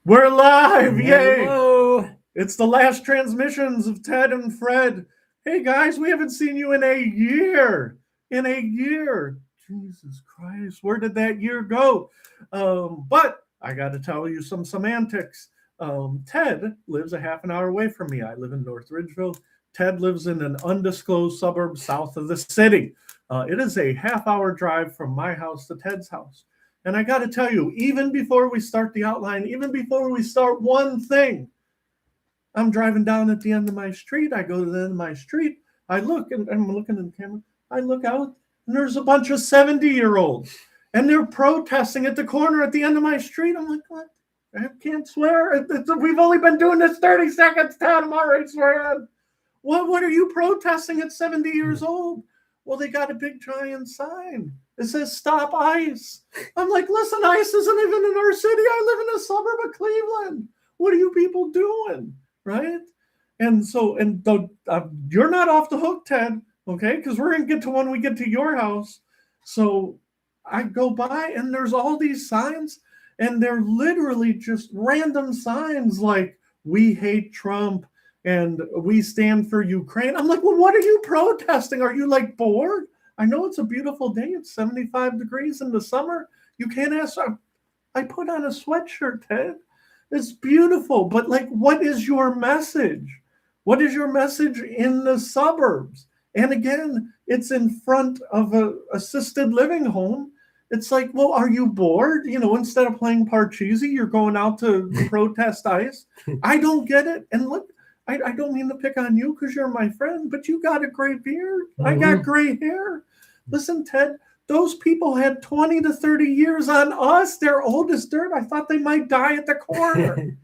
We're live! Yay! Hello. It's the last transmissions of Ted and Fred. Hey guys, we haven't seen you in a year. In a year. Jesus Christ, where did that year go? But I got to tell you some semantics. Ted lives a half an hour away from me. I live in North Ridgeville. Ted lives in an undisclosed suburb south of the city. It is a half-hour drive from my house to Ted's house. And I got to tell you, even before we start the outline, even before we start one thing, I'm driving down at the end of my street. I go to the end of my street. I look, and I'm looking in the camera. I look out, and there's a bunch of 70-year-olds, and they're protesting at the corner at the end of my street. I'm like, what? I can't swear. We've only been doing this 30 seconds, Ted. I'm already swearing. What are you protesting at 70 years old? Well, they got a big giant sign. It says "Stop ICE." I'm like, listen, ICE isn't even in our city. I live in a suburb of Cleveland. What are you people doing, right? And so, you're not off the hook, Ted, okay? Because we're going to get to when we get to your house. So I go by, and there's all these signs, and they're literally just random signs like, "We hate Trump," and "We stand for Ukraine." I'm like, well, what are you protesting? Are you like bored? I know it's a beautiful day. It's 75 degrees in the summer. You can't ask. I put on a sweatshirt, Ted. It's beautiful. But like, what is your message? What is your message in the suburbs? And again, it's in front of a assisted living home. It's like, well, are you bored? Instead of playing Parcheesi, you're going out to protest ICE. I don't get it. And look, I don't mean to pick on you because you're my friend, but you got a gray beard. Mm-hmm. I got gray hair. Listen, Ted, those people had 20 to 30 years on us. They're old as dirt. I thought they might die at the corner.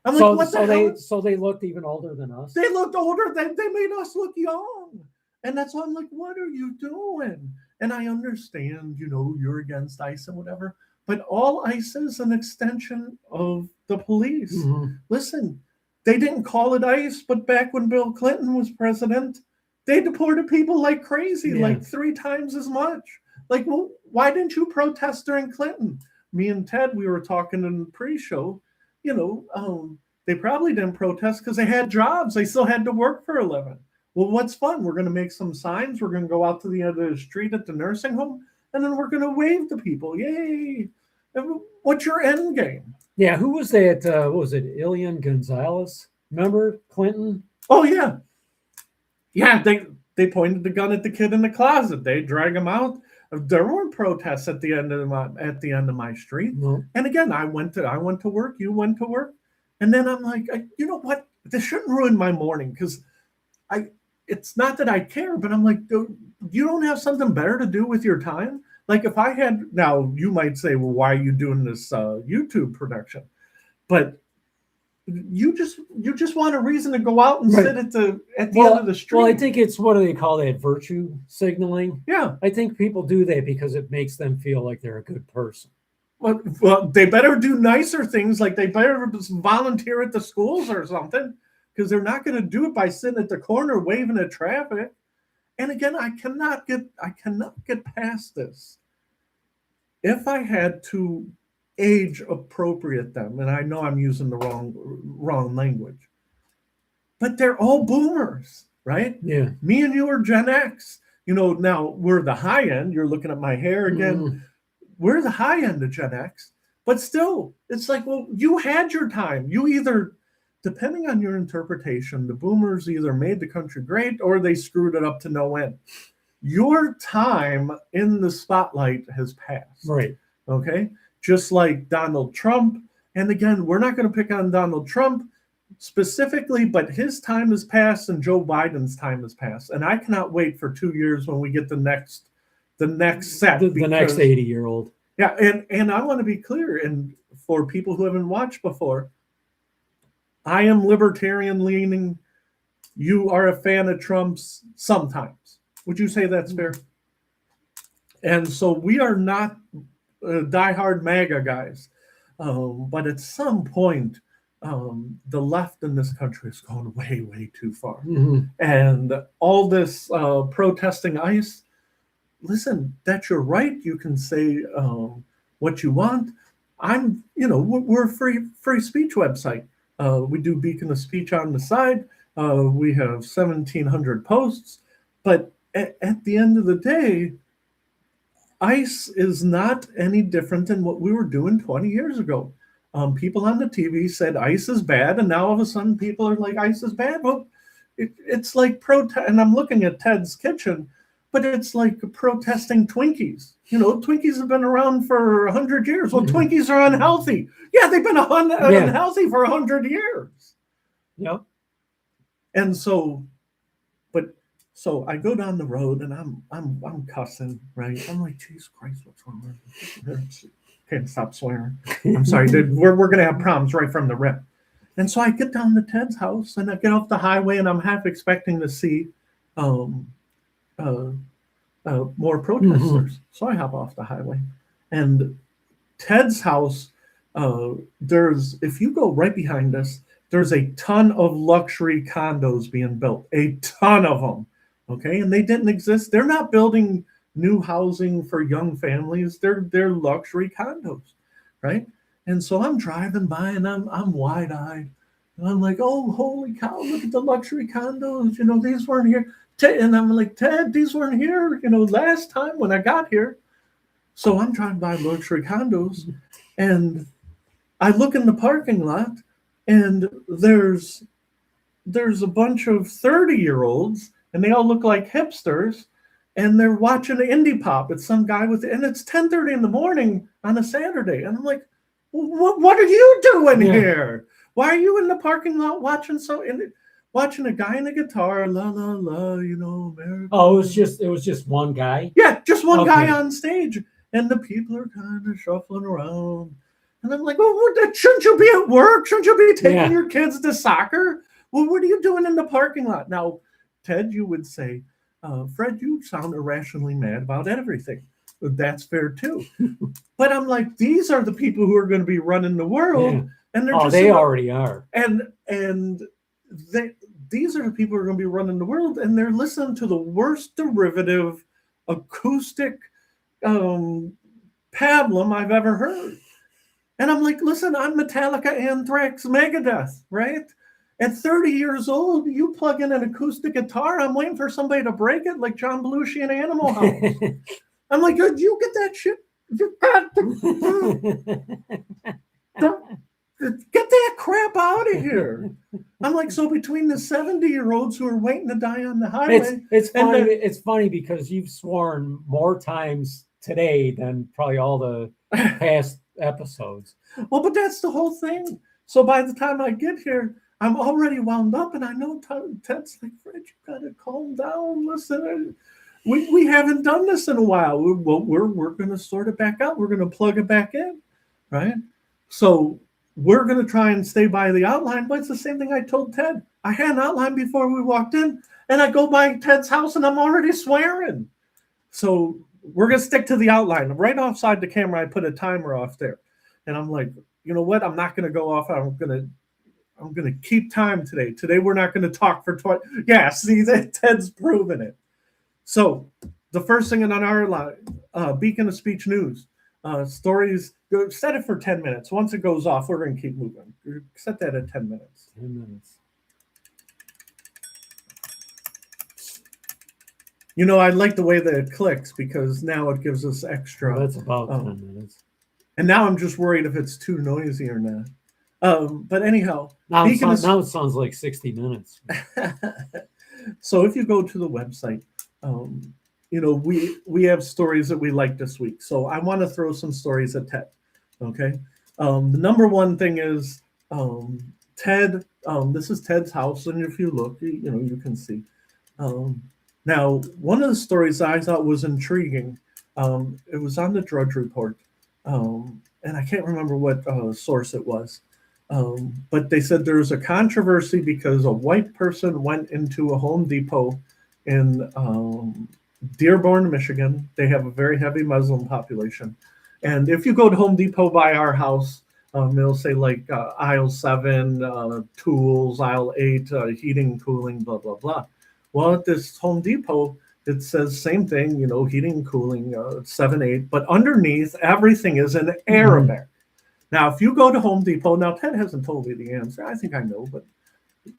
I'm like, what the hell? So they looked even older than us? They looked older. They made us look young. And that's why I'm like, what are you doing? And I understand, you're against ICE and whatever, but all ICE is an extension of the police. Mm-hmm. Listen, they didn't call it ICE, but back when Bill Clinton was president, they deported people like crazy, like 3 times as much. Like, well, why didn't you protest during Clinton? Me and Ted, we were talking in the pre-show, they probably didn't protest because they had jobs. They still had to work for a living. Well, what's fun? We're going to make some signs. We're going to go out to the end of the street at the nursing home, and then we're going to wave to people. Yay. What's your end game? Yeah, who was that? What was it? Elian Gonzalez? Remember Clinton? Oh, yeah. Yeah, they pointed the gun at the kid in the closet. They drag him out. There weren't protests at the end of my street. No. And again, I went to work. You went to work, and then I'm like, you know what? This shouldn't ruin my morning because it's not that I care, but I'm like, you don't have something better to do with your time? Like if I had, now you might say, well, why are you doing this YouTube production? But you just want a reason to go out and sit at the end of the street. Well, I think it's, what do they call that? Virtue signaling. Yeah. I think people do that because it makes them feel like they're a good person. Well, they better do nicer things, like they better volunteer at the schools or something, because they're not going to do it by sitting at the corner waving at traffic. And again, I cannot get past this. If I had to age appropriate them, and I know I'm using the wrong language, but they're all boomers, right? Yeah. Me and you are Gen X. Now we're the high end. You're looking at my hair again. Mm. We're the high end of Gen X, but still, it's like, well, you had your time. You either, depending on your interpretation, the boomers either made the country great or they screwed it up to no end. Your time in the spotlight has passed. Right. Okay? Just like Donald Trump. And again, we're not going to pick on Donald Trump specifically, but his time has passed and Joe Biden's time has passed. And I cannot wait for 2 years when we get the next set. The next 80-year-old. Yeah, and I want to be clear, and for people who haven't watched before, I am libertarian leaning. You are a fan of Trump's sometimes. Would you say that's fair? And so we are not diehard MAGA guys. But at some point, the left in this country has gone way, way too far. Mm-hmm. And all this protesting ICE, listen, that's your right. You can say what you want. we're a free speech website. We do Beacon of Speech on the side. We have 1,700 posts, but at the end of the day, ICE is not any different than what we were doing 20 years ago. People on the TV said ICE is bad, and now all of a sudden people are like, ICE is bad. Well, it's like protest, and I'm looking at Ted's kitchen, but it's like protesting Twinkies. Twinkies have been around for 100 years. Well, Twinkies are unhealthy. Yeah, they've been unhealthy for 100 years. Yep. And so I go down the road and I'm cussing, right? I'm like, Jesus Christ, what's wrong with me? Can't stop swearing. I'm sorry, dude. We're gonna have problems right from the rip. And so I get down to Ted's house and I get off the highway and I'm half expecting to see more protesters. So I hop off the highway, and Ted's house. If you go right behind us, there's a ton of luxury condos being built, a ton of them. Okay, and they didn't exist. They're not building new housing for young families. They're luxury condos, right? And so I'm driving by and I'm wide-eyed. And I'm like, oh, holy cow, look at the luxury condos. These weren't here. And I'm like, Ted, these weren't here, last time when I got here. So I'm driving by luxury condos and I look in the parking lot and there's a bunch of 30-year-olds and they all look like hipsters and they're watching an indie pop. It's some guy and it's 10:30 in the morning on a Saturday. And I'm like, what are you doing here? Why are you in the parking lot watching a guy in a guitar, la la la, America? Oh, it was just one guy. Yeah, just one guy on stage, and the people are kind of shuffling around. And I'm like, well, shouldn't you be at work? Shouldn't you be taking your kids to soccer? Well, what are you doing in the parking lot? Now, Ted, you would say, Fred, you sound irrationally mad about everything. That's fair too. But I'm like, these are the people who are going to be running the world, and they're they already are. And these are the people who are going to be running the world, and they're listening to the worst derivative acoustic pablum I've ever heard. And I'm like, listen, I'm Metallica, Anthrax, Megadeth, right? At 30 years old, you plug in an acoustic guitar, I'm waiting for somebody to break it like John Belushi in Animal House. I'm like, you get that shit? You got get that crap out of here. I'm like, so between the 70-year-olds who are waiting to die on the highway. It's funny because you've sworn more times today than probably all the past episodes. Well, but that's the whole thing. So by the time I get here, I'm already wound up, and I know Ted's like, Fred, you gotta calm down. Listen, we haven't done this in a while. We're gonna sort it back out. We're gonna plug it back in, right? So we're gonna try and stay by the outline. But it's the same thing I told Ted. I had an outline before we walked in, and I go by Ted's house, and I'm already swearing. So we're gonna stick to the outline. Right offside the camera, I put a timer off there, and I'm like, you know what? I'm not gonna go off. I'm gonna keep time today. Today we're not gonna talk for 20. Yeah, see that Ted's proven it. So the first thing on our line, Beacon of Speech News, stories. Set it for 10 minutes. Once it goes off, we're gonna keep moving. Set that at 10 minutes. 10 minutes. I like the way that it clicks because now it gives us extra. That's about 10 minutes. And now I'm just worried if it's too noisy or not. But anyhow, now it sounds like 60 minutes. So if you go to the website, we have stories that we like this week. So I want to throw some stories at Ted. Okay. The number one thing is Ted. This is Ted's house, and if you look, you can see. Now, one of the stories I thought was intriguing. It was on the Drudge Report, and I can't remember what source it was. But they said there was a controversy because a white person went into a Home Depot in Dearborn, Michigan. They have a very heavy Muslim population. And if you go to Home Depot by our house, it'll say like aisle 7, tools, aisle 8, heating, cooling, blah, blah, blah. Well, at this Home Depot, it says same thing, heating, cooling, 7, 8. But underneath, everything is in Arabic. Now, if you go to Home Depot, now Ted hasn't told me the answer. I think I know, but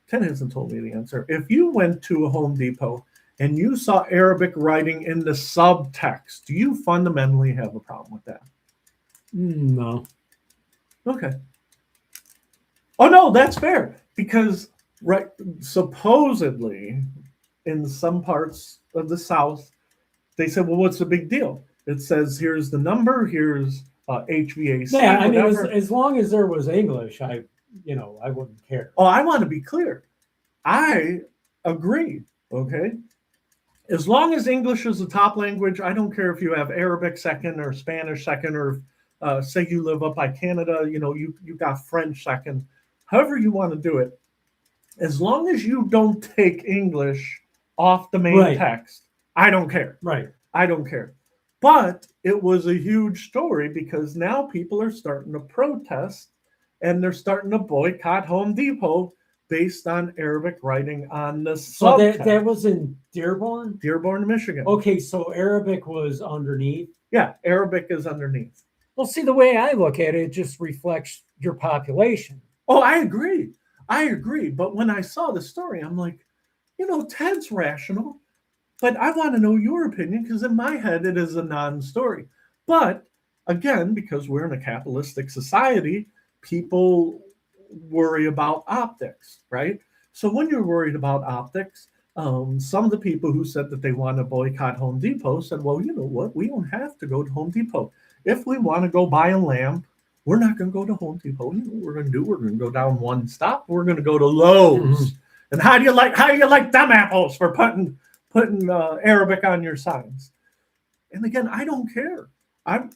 Ted hasn't told me the answer. If you went to a Home Depot and you saw Arabic writing in the subtext, do you fundamentally have a problem with that? No. Okay. Oh no, that's fair because right, supposedly in some parts of the South, they said, "Well, what's the big deal?" It says, "Here's the number. Here's HVAC." Yeah, I mean, whatever. as long as there was English, I wouldn't care. Oh, I want to be clear. I agree. Okay. As long as English is the top language, I don't care if you have Arabic second or Spanish second, or say you live up by Canada, you got French second. However you want to do it, as long as you don't take English off the main Right. text, I don't care. Right. I don't care. But it was a huge story because now people are starting to protest and they're starting to boycott Home Depot based on Arabic writing on the So subtext. that was in Dearborn? Dearborn, Michigan. Okay, so Arabic was underneath. Yeah, Arabic is underneath. Well, see, the way I look at it, it just reflects your population. Oh, I agree. I agree. But when I saw the story, I'm like, Ted's rational, but I want to know your opinion because in my head, it is a non-story. But again, because we're in a capitalistic society, people worry about optics, right? So when you're worried about optics, some of the people who said that they want to boycott Home Depot said, well, you know what? We don't have to go to Home Depot. If we want to go buy a lamp, we're not going to go to Home Depot. You know what we're going to do? We're going to go down one stop. We're going to go to Lowe's. Mm-hmm. And how do you like them apples for putting Arabic on your signs? And again, I don't care. I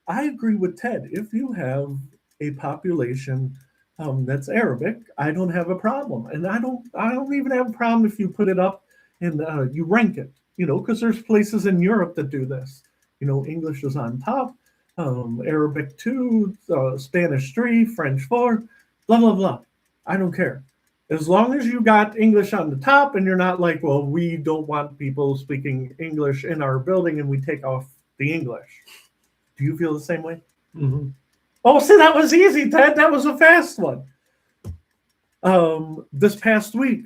agree with Ted. If you have a population that's Arabic, I don't have a problem, and I don't even have a problem if you put it up and you rank it. Because there's places in Europe that do this. English is on top, Arabic 2, Spanish 3, French 4, blah blah blah. I don't care. As long as you got English on the top and you're not like, well, we don't want people speaking English in our building and we take off the English. Do you feel the same way? Mm-hmm. Oh, see, that was easy, Ted. That was a fast one. This past week,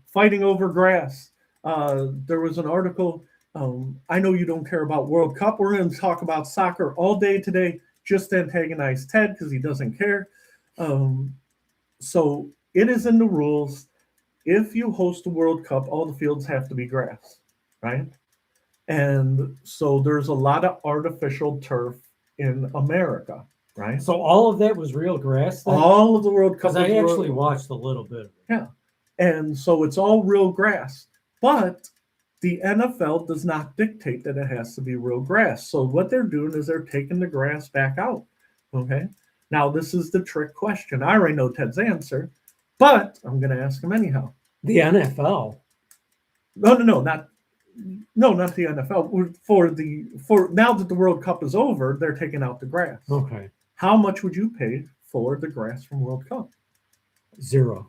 fighting over grass. There was an article. I know you don't care about World Cup. We're going to talk about soccer all day today, just to antagonize Ted because he doesn't care. So it is in the rules. If you host a World Cup, all the fields have to be grass, right? And so there's a lot of artificial turf in America, right? So all of that was real grass then? All of the World Cup. Because I actually watched a little bit of it. Yeah. And so it's all real grass. But the NFL does not dictate that it has to be real grass. So what they're doing is they're taking the grass back out. Okay. Now, this is the trick question. I already know Ted's answer, but I'm going to ask him anyhow. The NFL? No, not the NFL. For now that the World Cup is over, they're taking out the grass. Okay. How much would you pay for the grass from World Cup? 0.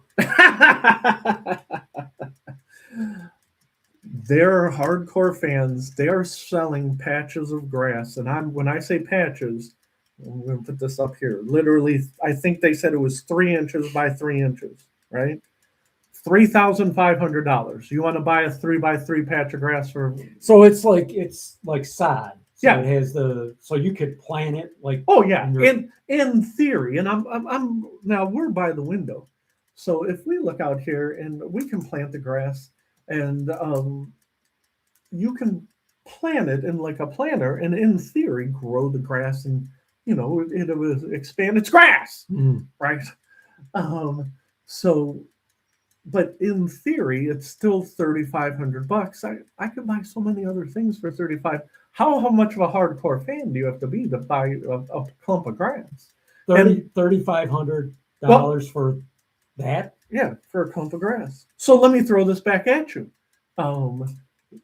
They're hardcore fans. They are selling patches of grass, and when I say patches, I'm going to put this up here. Literally, I think they said it was 3 inches by 3 inches, right? $3,500. You want to buy a 3x3 patch of grass for? So it's like sod. So yeah. It has so you could plant it like. Oh yeah. In theory, and I'm now we're by the window, so if we look out here and we can plant the grass, and you can plant it in like a planter, and in theory grow the grass, and it will expand its grass, right? So. But in theory, it's still $3,500. I could buy so many other things for $35. How much of a hardcore fan do you have to be to buy a clump of grass? $3,500 for that? Yeah, for a clump of grass. So let me throw this back at you.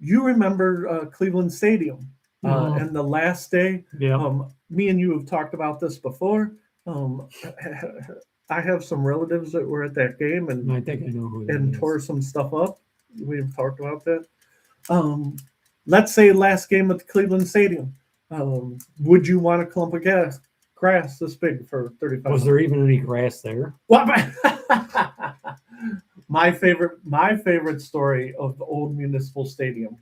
You remember Cleveland Stadium and the last day? Yeah. Me and you have talked about this before. I have some relatives that were at that game, and I think I know who that and is. Tore some stuff up. We've talked about that. Let's say last game at the Cleveland Stadium. Would you want a clump of grass this big for 35. Was there even any grass there? What? My favorite story of the old municipal stadium,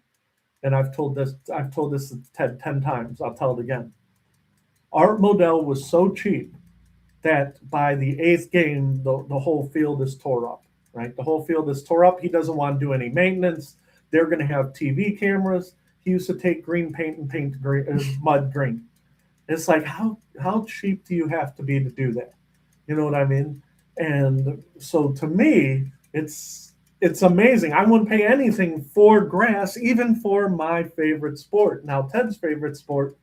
and I've told this to Ted 10 times. I'll tell it again. Art Modell was so cheap that by the 8th game, the whole field is tore up. Right, the whole field is tore up. He doesn't want to do any maintenance. They're going to have TV cameras. He used to take green paint and paint mud green. It's like how cheap do you have to be to do that? You know what I mean? And so to me, it's amazing. I wouldn't pay anything for grass, even for my favorite sport. Now Ted's favorite sport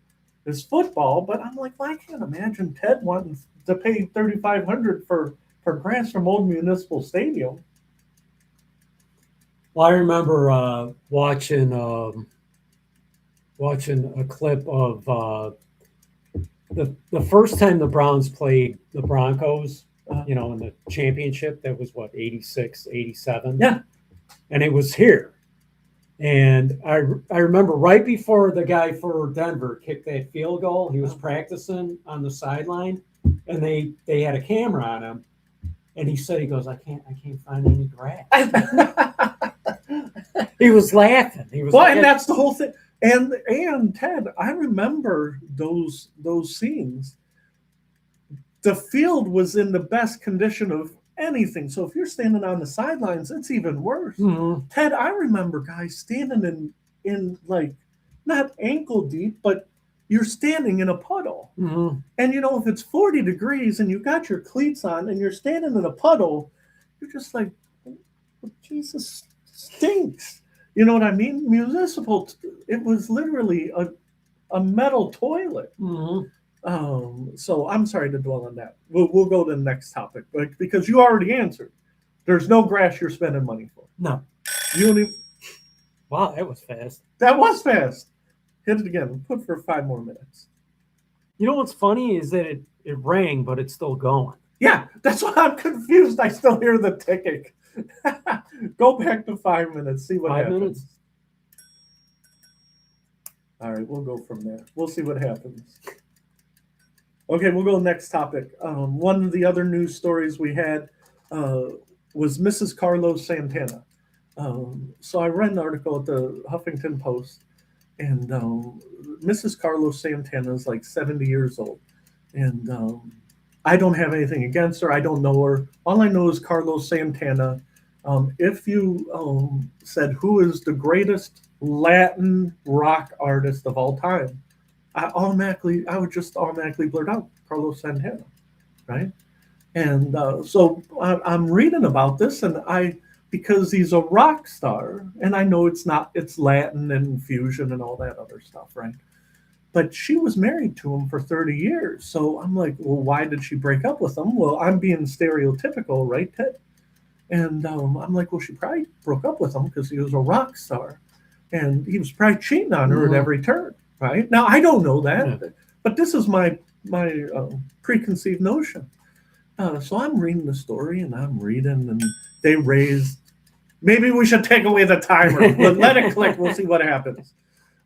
is football, but I'm like, well, I can't imagine Ted wanting to pay $3,500 for grass from Old Municipal Stadium. Well, I remember watching a clip of the first time the Browns played the Broncos, in the championship. That was what, 86, 87? Yeah. And it was here. And I remember right before the guy for Denver kicked that field goal, he was practicing on the sideline, and they had a camera on him. And he said, he goes, I can't find any grass. He was laughing. He was and that's the whole thing. And Ted, I remember those scenes. The field was in the best condition of anything. So if you're standing on the sidelines, it's even worse. Mm-hmm. Ted, I remember guys standing in like not ankle deep, but you're standing in a puddle. Mm-hmm. And if it's 40 degrees and you got your cleats on and you're standing in a puddle, you're just like, Jesus stinks. You know what I mean? Municipal, it was literally a metal toilet. Mm-hmm. So I'm sorry to dwell on that. We'll go to the next topic, but because you already answered. There's no grass you're spending money for. No. You don't even... Wow, that was fast. That was fast. Hit it again. Put for 5 more minutes. You know what's funny is that it rang, but it's still going. Yeah, that's why I'm confused. I still hear the ticking. Go back to 5 minutes. See what 5 happens. minutes? All right, we'll go from there. We'll see what happens. Okay, we'll go next topic. One of the other news stories we had was Mrs. Carlos Santana. So I read an article at the Huffington Post, and Mrs. Carlos Santana is like 70 years old. And I don't have anything against her. I don't know her. All I know is Carlos Santana. If you said who is the greatest Latin rock artist of all time, I would just automatically blurt out Carlos Santana, right? And so I'm reading about this, and because he's a rock star, and I know it's Latin and fusion and all that other stuff, right? But she was married to him for 30 years. So I'm like, well, why did she break up with him? Well, I'm being stereotypical, right, Ted? And I'm like, well, she probably broke up with him because he was a rock star. And he was probably cheating on her at every turn, right? Now, I don't know that, but this is my preconceived notion. So I'm reading the story, and I'm reading, and they raised. Maybe we should take away the timer. But let it click. We'll see what happens.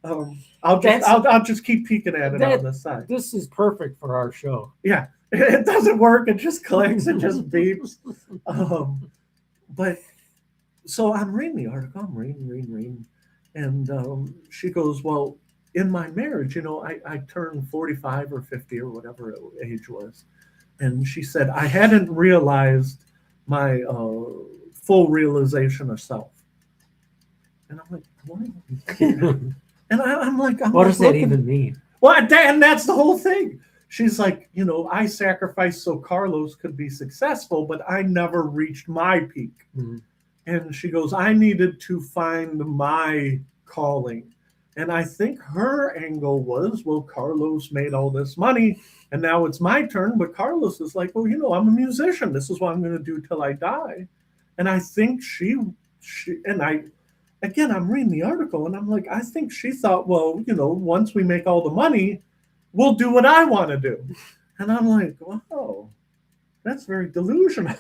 I'll just keep peeking at it on the side. This is perfect for our show. Yeah, it doesn't work. It just clicks. It just beeps. But so I'm reading the article. I'm reading. And she goes, well, in my marriage, I turned 45 or 50 or whatever age was. And she said, I hadn't realized my full realization of self. And I'm like, what? And I'm like, what does that even mean? Well, and that's the whole thing. She's like, I sacrificed so Carlos could be successful, but I never reached my peak. Mm-hmm. And she goes, I needed to find my calling. And I think her angle was, well, Carlos made all this money, and now it's my turn. But Carlos is like, well, I'm a musician. This is what I'm going to do till I die. And I think I'm reading the article, and I'm like, I think she thought, well, once we make all the money, we'll do what I want to do. And I'm like, wow, that's very delusional.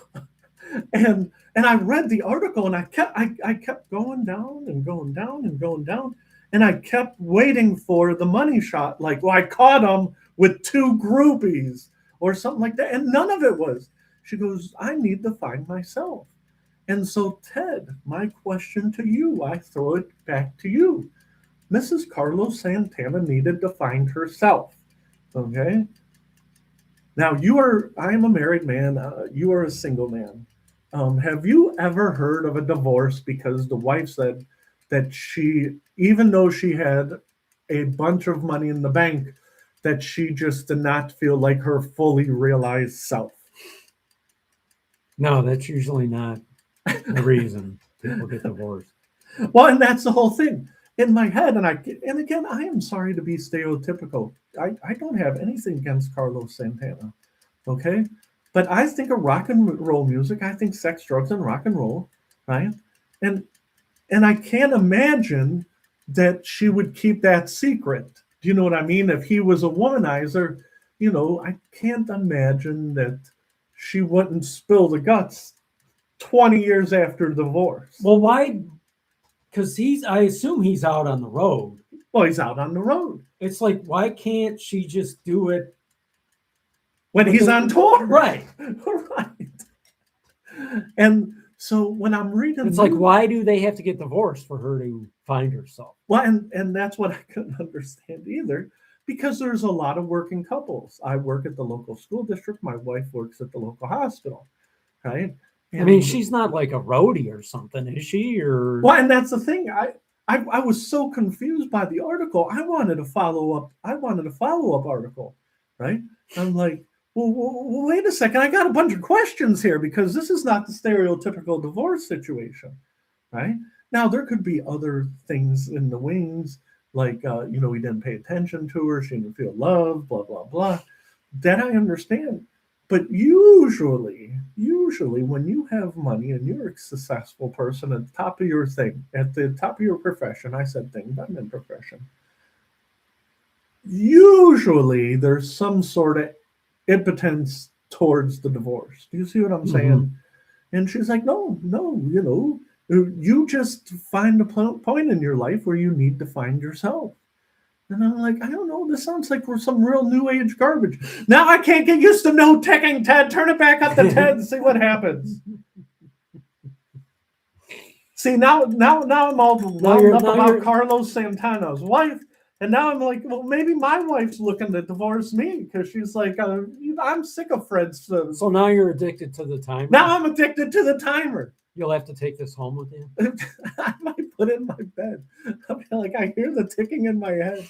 And I read the article, and I kept going down and going down and going down. And I kept waiting for the money shot. Like, well, I caught him with 2 groupies or something like that. And none of it was. She goes, I need to find myself. And so, Ted, my question to you, I throw it back to you. Mrs. Carlos Santana needed to find herself. Okay. Now, I am a married man. You are a single man. Have you ever heard of a divorce because the wife said that even though she had a bunch of money in the bank, that she just did not feel like her fully realized self? No, that's usually not the reason people get divorced. Well, and that's the whole thing in my head. And again, I am sorry to be stereotypical. I don't have anything against Carlos Santana. Okay. But I think of rock and roll music. I think sex, drugs, and rock and roll, right? And I can't imagine that she would keep that secret. Do you know what I mean? If he was a womanizer, I can't imagine that she wouldn't spill the guts 20 years after the divorce. Well, why? Because I assume he's out on the road. Well, he's out on the road. It's like, why can't she just do it when he's on tour? Right. Right. And so when I'm reading, it's like, why do they have to get divorced for her to find herself? Well, and that's what I couldn't understand either, because there's a lot of working couples. I work at the local school district. My wife works at the local hospital, right? I mean, she's not like a roadie or something, is she? Or well, and that's the thing. I was so confused by the article. I wanted a follow-up article, right? I'm like, well, wait a second. I got a bunch of questions here because this is not the stereotypical divorce situation, right? Now, there could be other things in the wings, like, he didn't pay attention to her. She didn't feel loved, blah, blah, blah. That I understand. But usually when you have money and you're a successful person at the top of your thing, at the top of your profession, I said thing, I'm in profession. Usually there's some sort of impotence towards the divorce. Do you see what I'm saying? Mm-hmm. And she's like, no, you just find a point in your life where you need to find yourself. And I'm like, I don't know. This sounds like we're some real new age garbage. Now I can't get used to no ticking, Ted. Turn it back up to 10 and see what happens. See, now I'm all wound up about Carlos Santana's wife. And now I'm like, well, maybe my wife's looking to divorce me because she's like, I'm sick of Fred's. So now you're addicted to the timer? Now I'm addicted to the timer. You'll have to take this home with you? I might put it in my bed. I'll be like, I hear the ticking in my head.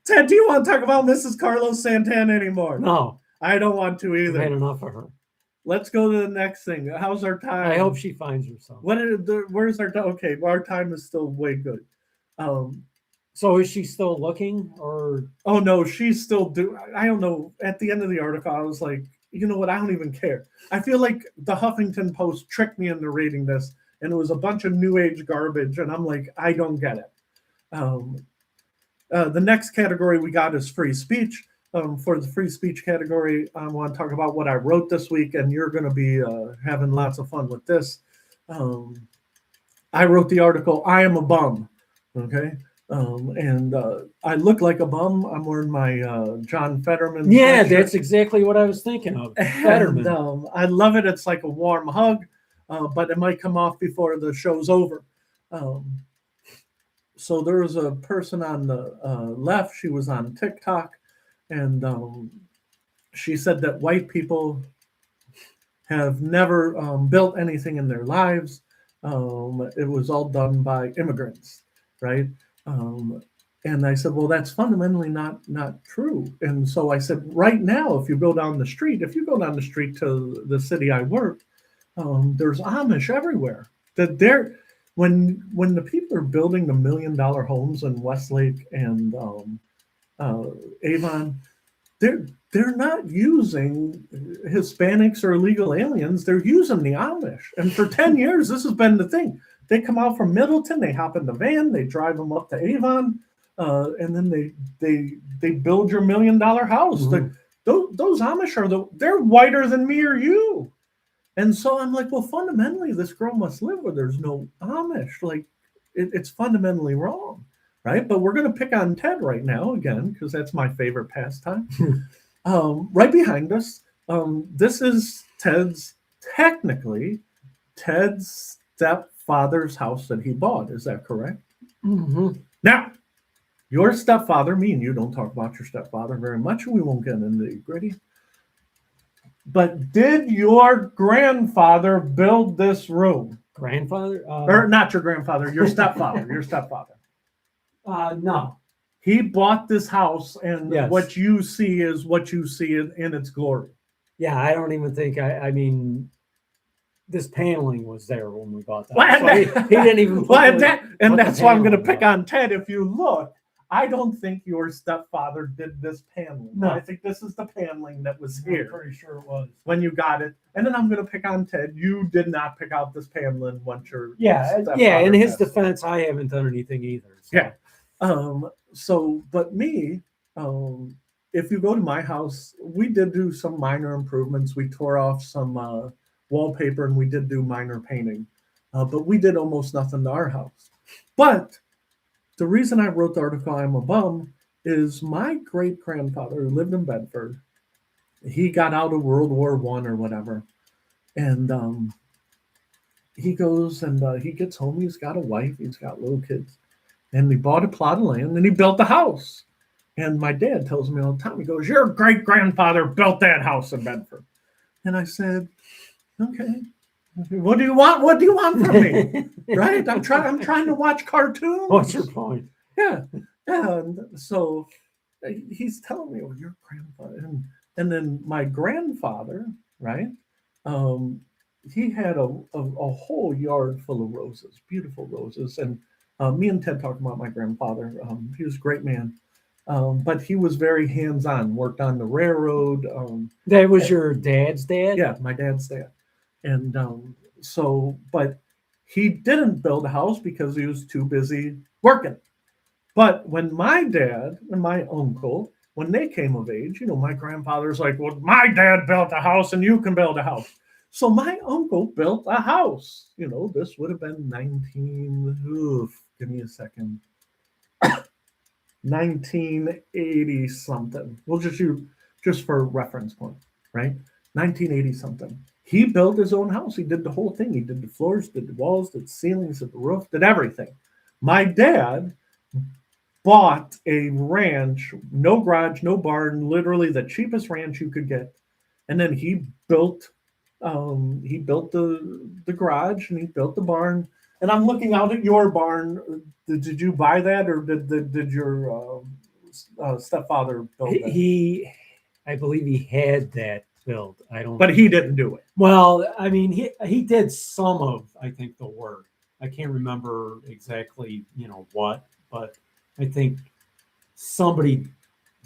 Ted, do you want to talk about Mrs. Carlos Santana anymore? No. I don't want to either. I've had enough of her. Let's go to the next thing. How's our time? I hope she finds herself. Where's our time? Okay, our time is still way good. So is she still looking, or? Oh no, she's still I don't know. At the end of the article, I was like, you know what? I don't even care. I feel like the Huffington Post tricked me into reading this, and it was a bunch of new age garbage, and I'm like, I don't get it. The next category we got is free speech. For the free speech category, I want to talk about what I wrote this week, and you're going to be having lots of fun with this. I wrote the article, I Am a Bum, okay? And I look like a bum. I'm wearing my John Fetterman. Yeah, that's exactly what I was thinking of. Fetterman. And, I love it. It's like a warm hug, but it might come off before the show's over. So there was a person on the left. She was on TikTok, and she said that white people have never built anything in their lives. It was all done by immigrants, right? And I said, well, that's fundamentally not true. And so I said, right now, if you go down the street to the city I work, there's Amish everywhere. That when the people are building the $1 million homes in Westlake and Avon, they're not using Hispanics or illegal aliens. They're using the Amish. And for 10 years, this has been the thing. They come out from Middleton, they hop in the van, they drive them up to Avon, and then they build your $1 million house. Mm-hmm. Those Amish they're whiter than me or you. And so I'm like, well, fundamentally, this girl must live where there's no Amish. Like, it's fundamentally wrong. right? But we're going to pick on Ted right now again because that's my favorite pastime. Right behind us, this is technically Ted's stepfather's house that he bought. Is that correct? Mm-hmm. Now, your stepfather, me and you don't talk about your stepfather very much, and we won't get into the gritty. But did your grandfather build this room? Grandfather? Or not your grandfather, your stepfather, your stepfather. No. He bought this house, and Yes. what you see is what you see in its glory. Yeah, I don't even think I mean, this paneling was there when we bought that. Well, So he didn't even put and put that's the why I'm going to paneling pick up. on Ted. If you look, I don't think your stepfather did this paneling. No. I think this is the paneling that was I'm here pretty sure it was. when you got it. And then I'm going to pick on Ted. You did not pick out this paneling once your Yeah. stepfather In his passed. defense, I haven't done anything either. So. Yeah. But me, if you go to my house, we did do some minor improvements. We tore off some wallpaper and we did do minor painting, but we did almost nothing to our house. But the reason I wrote the article, I'm a bum, is my great grandfather who lived in Bedford. He got out of World War I or whatever, and he goes and he gets home. He's got a wife. He's got little kids. And he bought a plot of land and he built the house. And my dad tells me all the time, he goes, your great grandfather built that house in Bedford. And I said, okay, what do you want? What do you want from me? Right? I'm trying to watch cartoons. What's your point? Yeah. And so he's telling me, oh, your grandfather. And then my grandfather, right? He had a whole yard full of roses, beautiful roses. And me and Ted talked about my grandfather. He was a great man, but he was very hands-on. Worked on the railroad. That was your dad's dad? Yeah, my dad's dad. And but he didn't build a house because he was too busy working. But when my dad and my uncle, when they came of age, my grandfather's like, well, my dad built a house and you can build a house. So my uncle built a house. This would have been 1980 something. We'll just for reference point, right? 1980 something. He built his own house. He did the whole thing. He did the floors, did the walls, did the ceilings, did the roof, did everything. My dad bought a ranch, no garage, no barn, literally the cheapest ranch you could get. And then he built the garage and he built the barn. And I'm looking out at your barn. Did you buy that, or did your stepfather build that? I believe he had that built. I don't. But he didn't do it. Well, I mean, he did some of, I think, the work. I can't remember exactly, what, but I think somebody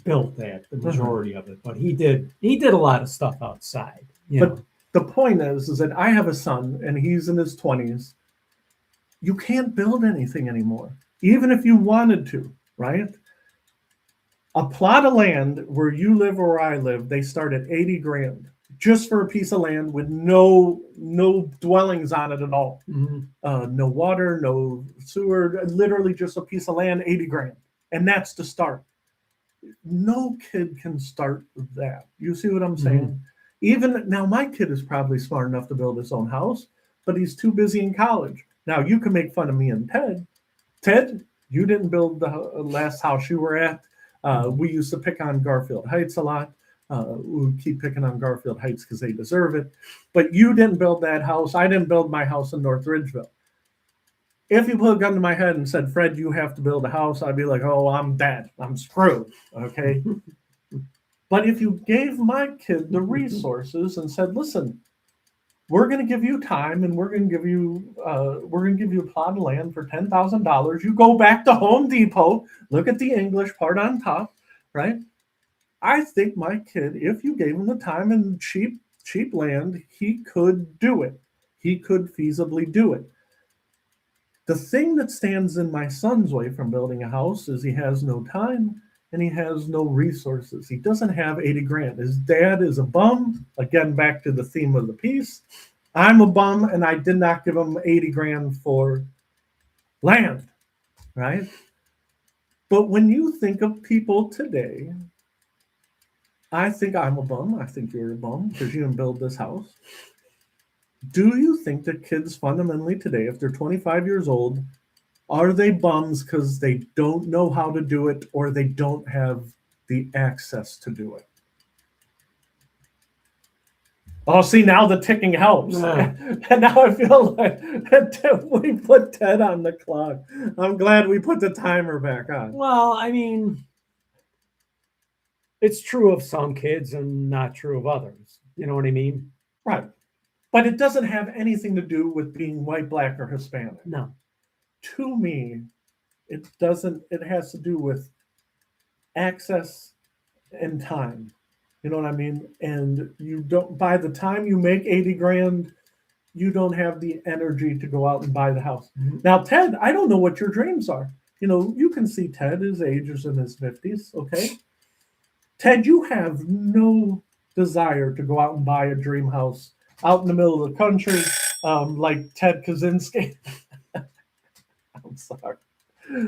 built that, the majority of it. But he did a lot of stuff outside. But the point is that I have a son and he's in his 20s. You can't build anything anymore, even if you wanted to, right? A plot of land where you live or where I live, they start at 80 grand just for a piece of land with no dwellings on it at all. Mm-hmm. No water, no sewer, literally just a piece of land, 80 grand. And that's to start. No kid can start with that. You see what I'm saying? Mm-hmm. Even now, my kid is probably smart enough to build his own house, but he's too busy in college. Now, you can make fun of me and Ted. Ted, you didn't build the last house you were at. We used to pick on Garfield Heights a lot. We keep picking on Garfield Heights because they deserve it. But you didn't build that house. I didn't build my house in North Ridgeville. If you put a gun to my head and said, Fred, you have to build a house, I'd be like, oh, I'm dead. I'm screwed. Okay. But if you gave my kid the resources and said, listen, we're going to give you time and we're going to give you a plot of land for $10,000. You go back to Home Depot, look at the English part on top, right? I think my kid, if you gave him the time and cheap land, he could do it. He could feasibly do it. The thing that stands in my son's way from building a house is he has no time and he has no resources. He doesn't have 80 grand. His dad is a bum. Again, back to the theme of the piece. I'm a bum and I did not give him 80 grand for land, right? But when you think of people today, I think I'm a bum. I think you're a bum because you didn't build this house. Do you think that kids fundamentally today, if they're 25 years old, are they bums because they don't know how to do it or they don't have the access to do it? Oh, see, now the ticking helps. Yeah. And now I feel like we put Ted on the clock. I'm glad we put the timer back on. Well, I mean, it's true of some kids and not true of others. You know what I mean? Right. But it doesn't have anything to do with being white, black, or Hispanic. No. To me, it doesn't, it has to do with access and time. You know what I mean? And you don't, by the time you make 80 grand, you don't have the energy to go out and buy the house. Mhm. Now, Ted, I don't know what your dreams are. You know, you can see Ted, his age is in his 50s, okay? Ted, you have no desire to go out and buy a dream house out in the middle of the country, like Ted Kaczynski. I'm sorry.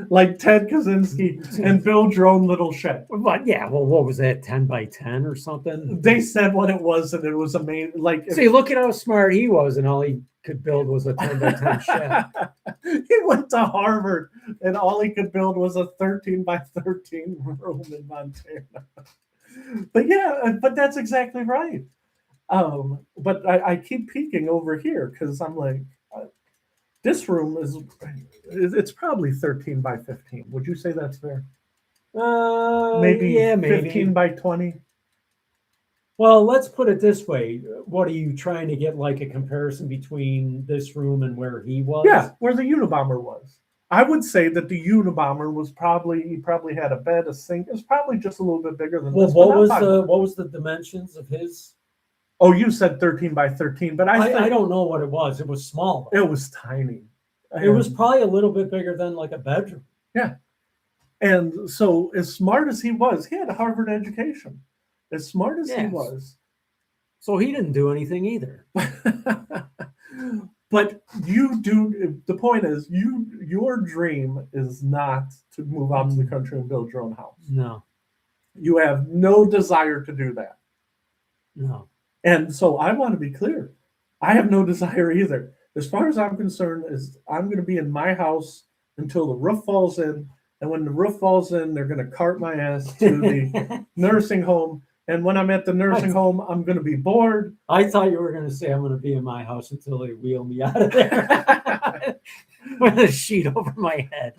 Like Ted Kaczynski and build your own little shed. But yeah, well, what was that, 10 by 10 or something? They said what it was, and it was amazing. Like, See, look at how smart he was, and all he could build was a 10 by 10 shed. He went to Harvard, and all he could build was a 13 by 13 room in Montana. But yeah, but that's exactly right. But I keep peeking over here because I'm like, this room is, it's probably 13 by 15. Would you say that's fair? Maybe Yeah, maybe. 15 by 20. Well, let's put it this way. What are you trying to get, like a comparison between this room and where he was? Yeah, where the Unabomber was. I would say that the Unabomber was probably, he probably had a bed, a sink. It was probably just a little bit bigger than Well, this. what was the dimensions of his? Oh, you said 13 by 13, but I don't know what it was. It was small. It was tiny. It was probably a little bit bigger than like a bedroom. Yeah. And so, as smart as he was, he had a Harvard education. As smart as he Yes. was. So he didn't do anything either. But you do, the point is, your dream is not to move out to the country and build your own house. No, You have no desire to do that. no. And so I want to be clear. I have no desire either. As far as I'm concerned, is I'm going to be in my house until the roof falls in. And when the roof falls in, they're going to cart my ass to the nursing home. And when I'm at the nursing home, I'm going to be bored. I thought you were going to say I'm going to be in my house until they wheel me out of there with a sheet over my head.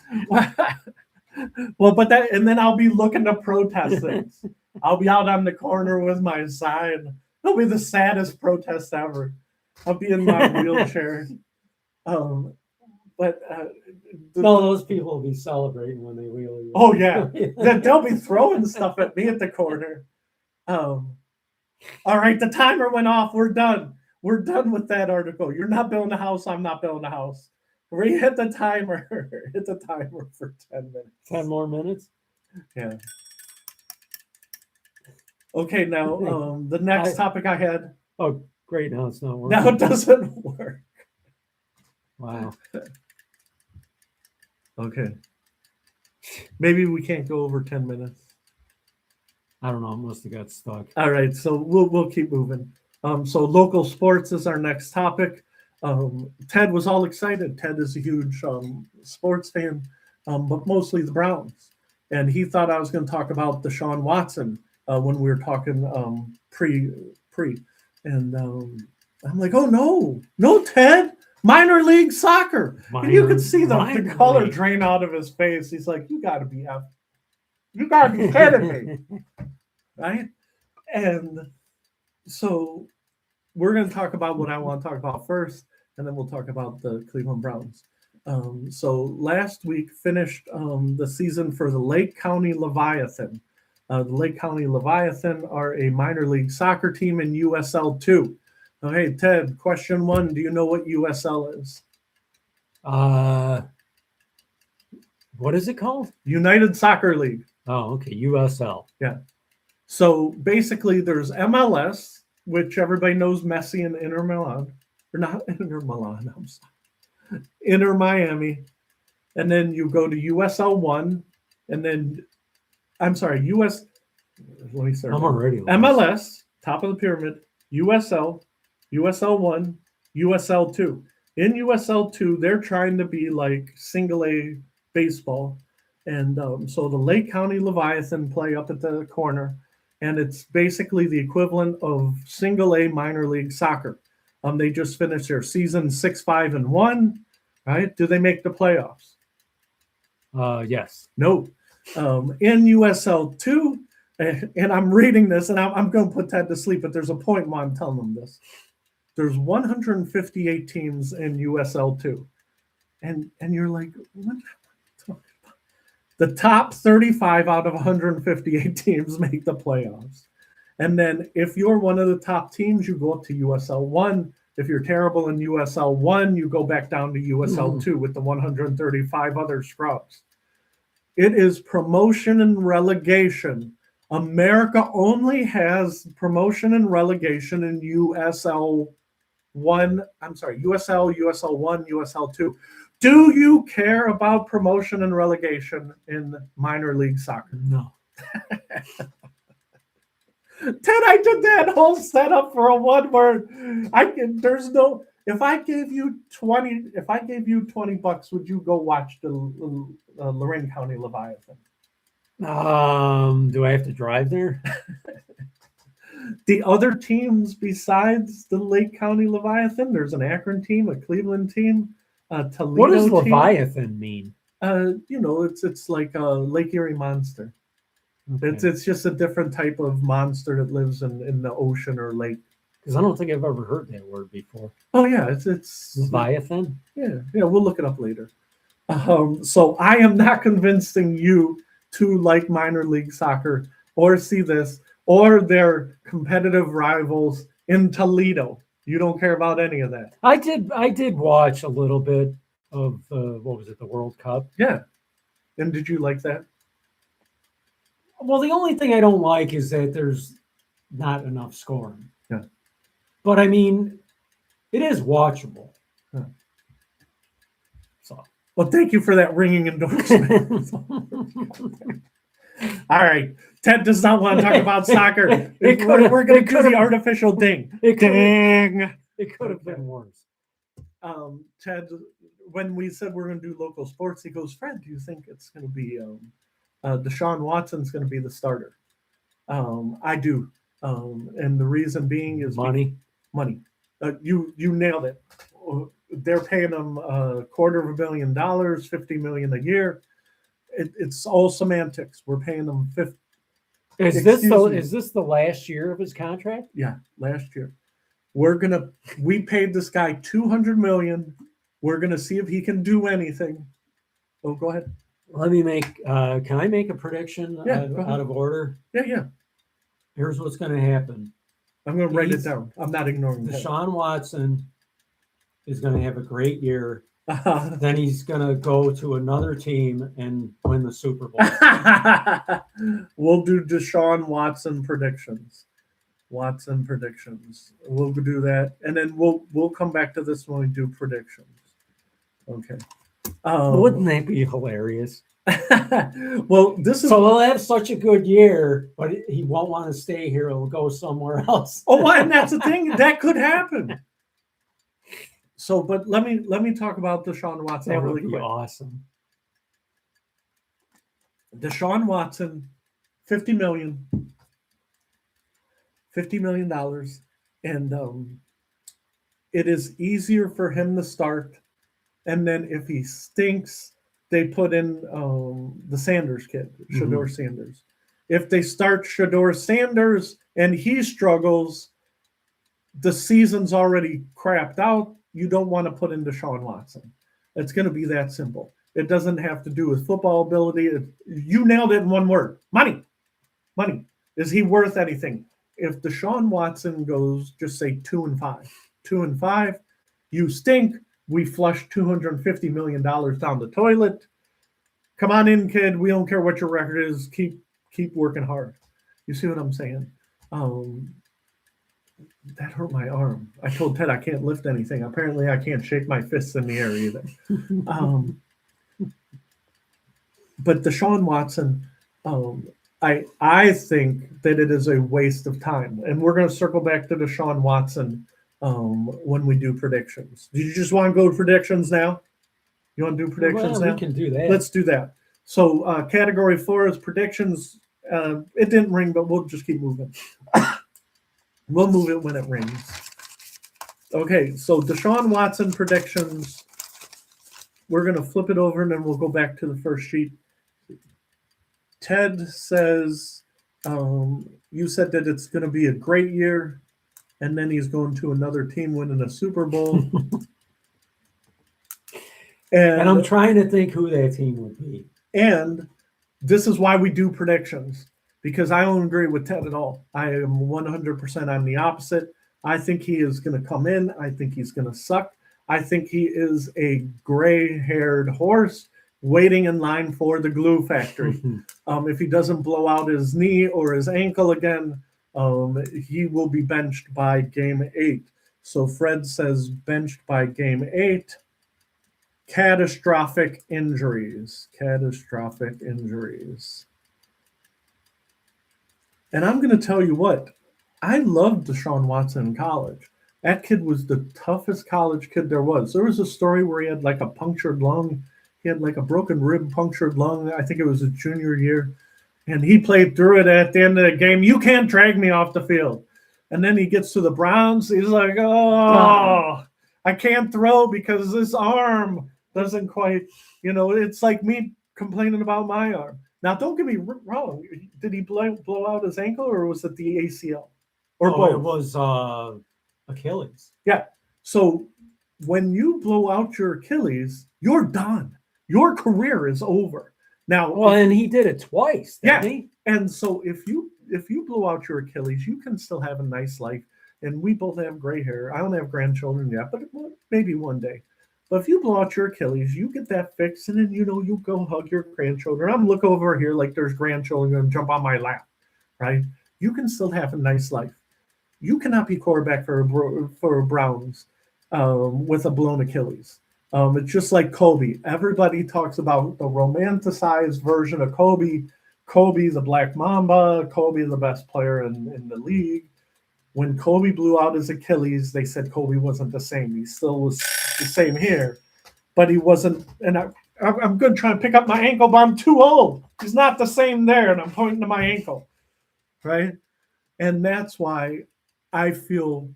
Well, but that, and then I'll be looking to protest things. I'll be out on the corner with my sign. It'll be the saddest protest ever. I'll be in my wheelchair. But No, those people will be celebrating when they wheel you. oh yeah, they'll be throwing stuff at me at the corner. All right, the timer went off. We're done. We're done with that article. You're not building a house. I'm not building a house. We hit the timer. Hit the timer for 10 minutes. 10 more minutes? Yeah. Okay, now the next topic I had. Oh, great. Now it's not working. Now it doesn't work. Wow. Okay. Maybe we can't go over 10 minutes. I don't know. It must have got stuck. All right, so we'll keep moving. So local sports is our next topic. Ted was all excited. Ted is a huge sports fan, but mostly the Browns. And he thought I was going to talk about Deshaun Watson when we were talking pre. And I'm like, oh no, Ted, minor league soccer. And you could see the color drain out of his face. He's like, you got to be kidding me. Right? And so we're going to talk about what I want to talk about first, and then we'll talk about the Cleveland Browns. So last week finished the season for the Lake County Leviathan. The Lake County Leviathan are a minor league soccer team in USL 2. Okay, Ted, question 1. Do you know what USL is? What is it called? United Soccer League. Oh, okay. USL. Yeah. So basically there's MLS, which everybody knows Messi and Inter Milan. Or not Inter Milan, I'm sorry. Inter Miami. And then you go to USL 1, and then I'm sorry, US. Let me start. I'm already lost. MLS, top of the pyramid. USL, USL1, USL2. In USL2, they're trying to be like single A baseball, and so the Lake County Leviathan play up at the corner, and it's basically the equivalent of single A minor league soccer. They just finished their season 6-5-1. Right? Do they make the playoffs? Yes. No. In USL2, and I'm reading this, and I'm going to put Ted to sleep, but there's a point why I'm telling them this. There's 158 teams in USL2. And you're like, what? The top 35 out of 158 teams make the playoffs. And then if you're one of the top teams, you go up to USL1. If you're terrible in USL1, you go back down to USL2 with the 135 other scrubs. It is promotion and relegation. America only has promotion and relegation in USL1. I'm sorry, USL, USL1, USL2. Do you care about promotion and relegation in minor league soccer? No. Ted, I did that whole setup for a one word. There's no. If I gave you $20, would you go watch the Lorain County Leviathan? Do I have to drive there? The other teams besides the Lake County Leviathan, there's an Akron team, a Cleveland team, a Toledo What does team. Leviathan mean? It's like a Lake Erie monster. Okay. It's just a different type of monster that lives in the ocean or lake. Because I don't think I've ever heard that word before. Oh yeah, it's Leviathan. Yeah, we'll look it up later. So I am not convincing you to like minor league soccer or see this or their competitive rivals in Toledo. You don't care about any of that. I did watch a little bit of what was it, the World Cup? Yeah. And did you like that? Well, the only thing I don't like is that there's not enough scoring. Yeah. But I mean, it is watchable. Yeah. So, well, thank you for that ringing endorsement. All right. Ted does not want to talk about soccer. We're going to do the artificial ding. Ding. It could have been worse. Ted, when we said we're going to do local sports, he goes, Fred, do you think it's going to be Deshaun Watson's going to be the starter? I do. And the reason being is money. You nailed it. They're paying him $250 million, $50 million a year. It's all semantics. We're paying them $50. Is this the last year of his contract? Yeah, last year. We paid this guy $200 million. We're gonna see if he can do anything. Oh, go ahead. Let me can I make a prediction out of order? Yeah. Here's what's going to happen. I'm going to write it down. I'm not ignoring that. Deshaun Watson is going to have a great year. Then he's going to go to another team and win the Super Bowl. We'll do Deshaun Watson predictions. We'll do that, and then we'll come back to this when we do predictions. Okay. Wouldn't that be hilarious? Well, this is so he'll have such a good year, but he won't want to stay here. He'll go somewhere else. And that's the thing that could happen. So, but let me talk about Deshaun Watson really quick. Awesome. Deshaun Watson, $50 million, and it is easier for him to start. And then if he stinks, they put in the Sanders kid, Shador Sanders. If they start Shador Sanders and he struggles, the season's already crapped out. You don't want to put in Deshaun Watson. It's going to be that simple. It doesn't have to do with football ability. You nailed it in one word. Money. Is he worth anything? If Deshaun Watson goes, just say 2-5, you stink. We flush $250 million down the toilet. Come on in, kid. We don't care what your record is. Keep working hard. You see what I'm saying? That hurt my arm. I told Ted I can't lift anything. Apparently, I can't shake my fists in the air either. but Deshaun Watson, um, I think that it is a waste of time, and we're going to circle back to Deshaun Watson when we do predictions. Do you just want to go to predictions now? You want to do predictions Well, we now? can do that. Let's do that. So category 4 is predictions. It didn't ring, but we'll just keep moving. We'll move it when it rings. Okay, so Deshaun Watson predictions. We're going to flip it over and then we'll go back to the first sheet. Ted says, you said that it's going to be a great year, and then he's going to another team winning a Super Bowl. And I'm trying to think who that team would be. And this is why we do predictions, because I don't agree with Ted at all. I am 100% on the opposite. I think he is going to come in. I think he's going to suck. I think he is a gray-haired horse waiting in line for the glue factory. If he doesn't blow out his knee or his ankle again, he will be benched by game 8. So Fred says benched by game 8. Catastrophic injuries. Catastrophic injuries. And I'm going to tell you what, I loved Deshaun Watson in college. That kid was the toughest college kid there was. There was a story where he had like a punctured lung. He had like a broken rib, punctured lung. I think it was his junior year. And he played through it at the end of the game. You can't drag me off the field. And then he gets to the Browns. He's like, oh, I can't throw because this arm doesn't quite, it's like me complaining about my arm. Now, don't get me wrong. Did he blow out his ankle or was it the ACL? Or both? It was Achilles. Yeah. So when you blow out your Achilles, you're done. Your career is over. Now, well, and he did it twice. Yeah. He? And so if you blow out your Achilles, you can still have a nice life. And we both have gray hair. I don't have grandchildren yet, but maybe one day. But if you blow out your Achilles, you get that fixed, and then you go hug your grandchildren. I'm looking over here like there's grandchildren going to jump on my lap, right? You can still have a nice life. You cannot be quarterback for Browns with a blown Achilles. It's just like Kobe. Everybody talks about the romanticized version of Kobe. Kobe, the Black Mamba. Kobe, the best player in the league. When Kobe blew out his Achilles, they said Kobe wasn't the same. He still was the same here, but he wasn't. And I'm going to try and pick up my ankle, but I'm too old. He's not the same there, and I'm pointing to my ankle, right? And that's why I feel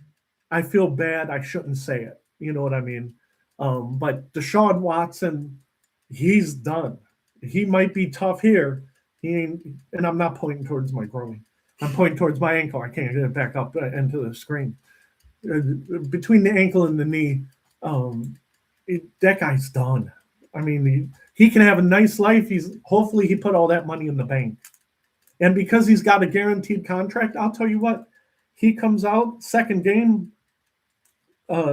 bad. I shouldn't say it. You know what I mean? But Deshaun Watson, he's done. He might be tough here. He ain't, and I'm not pointing towards my groin. I'm pointing towards my ankle. I can't get it back up into the screen. Between the ankle and the knee, that guy's done. I mean, he can have a nice life. Hopefully he put all that money in the bank. And because he's got a guaranteed contract, I'll tell you what, he comes out, second game,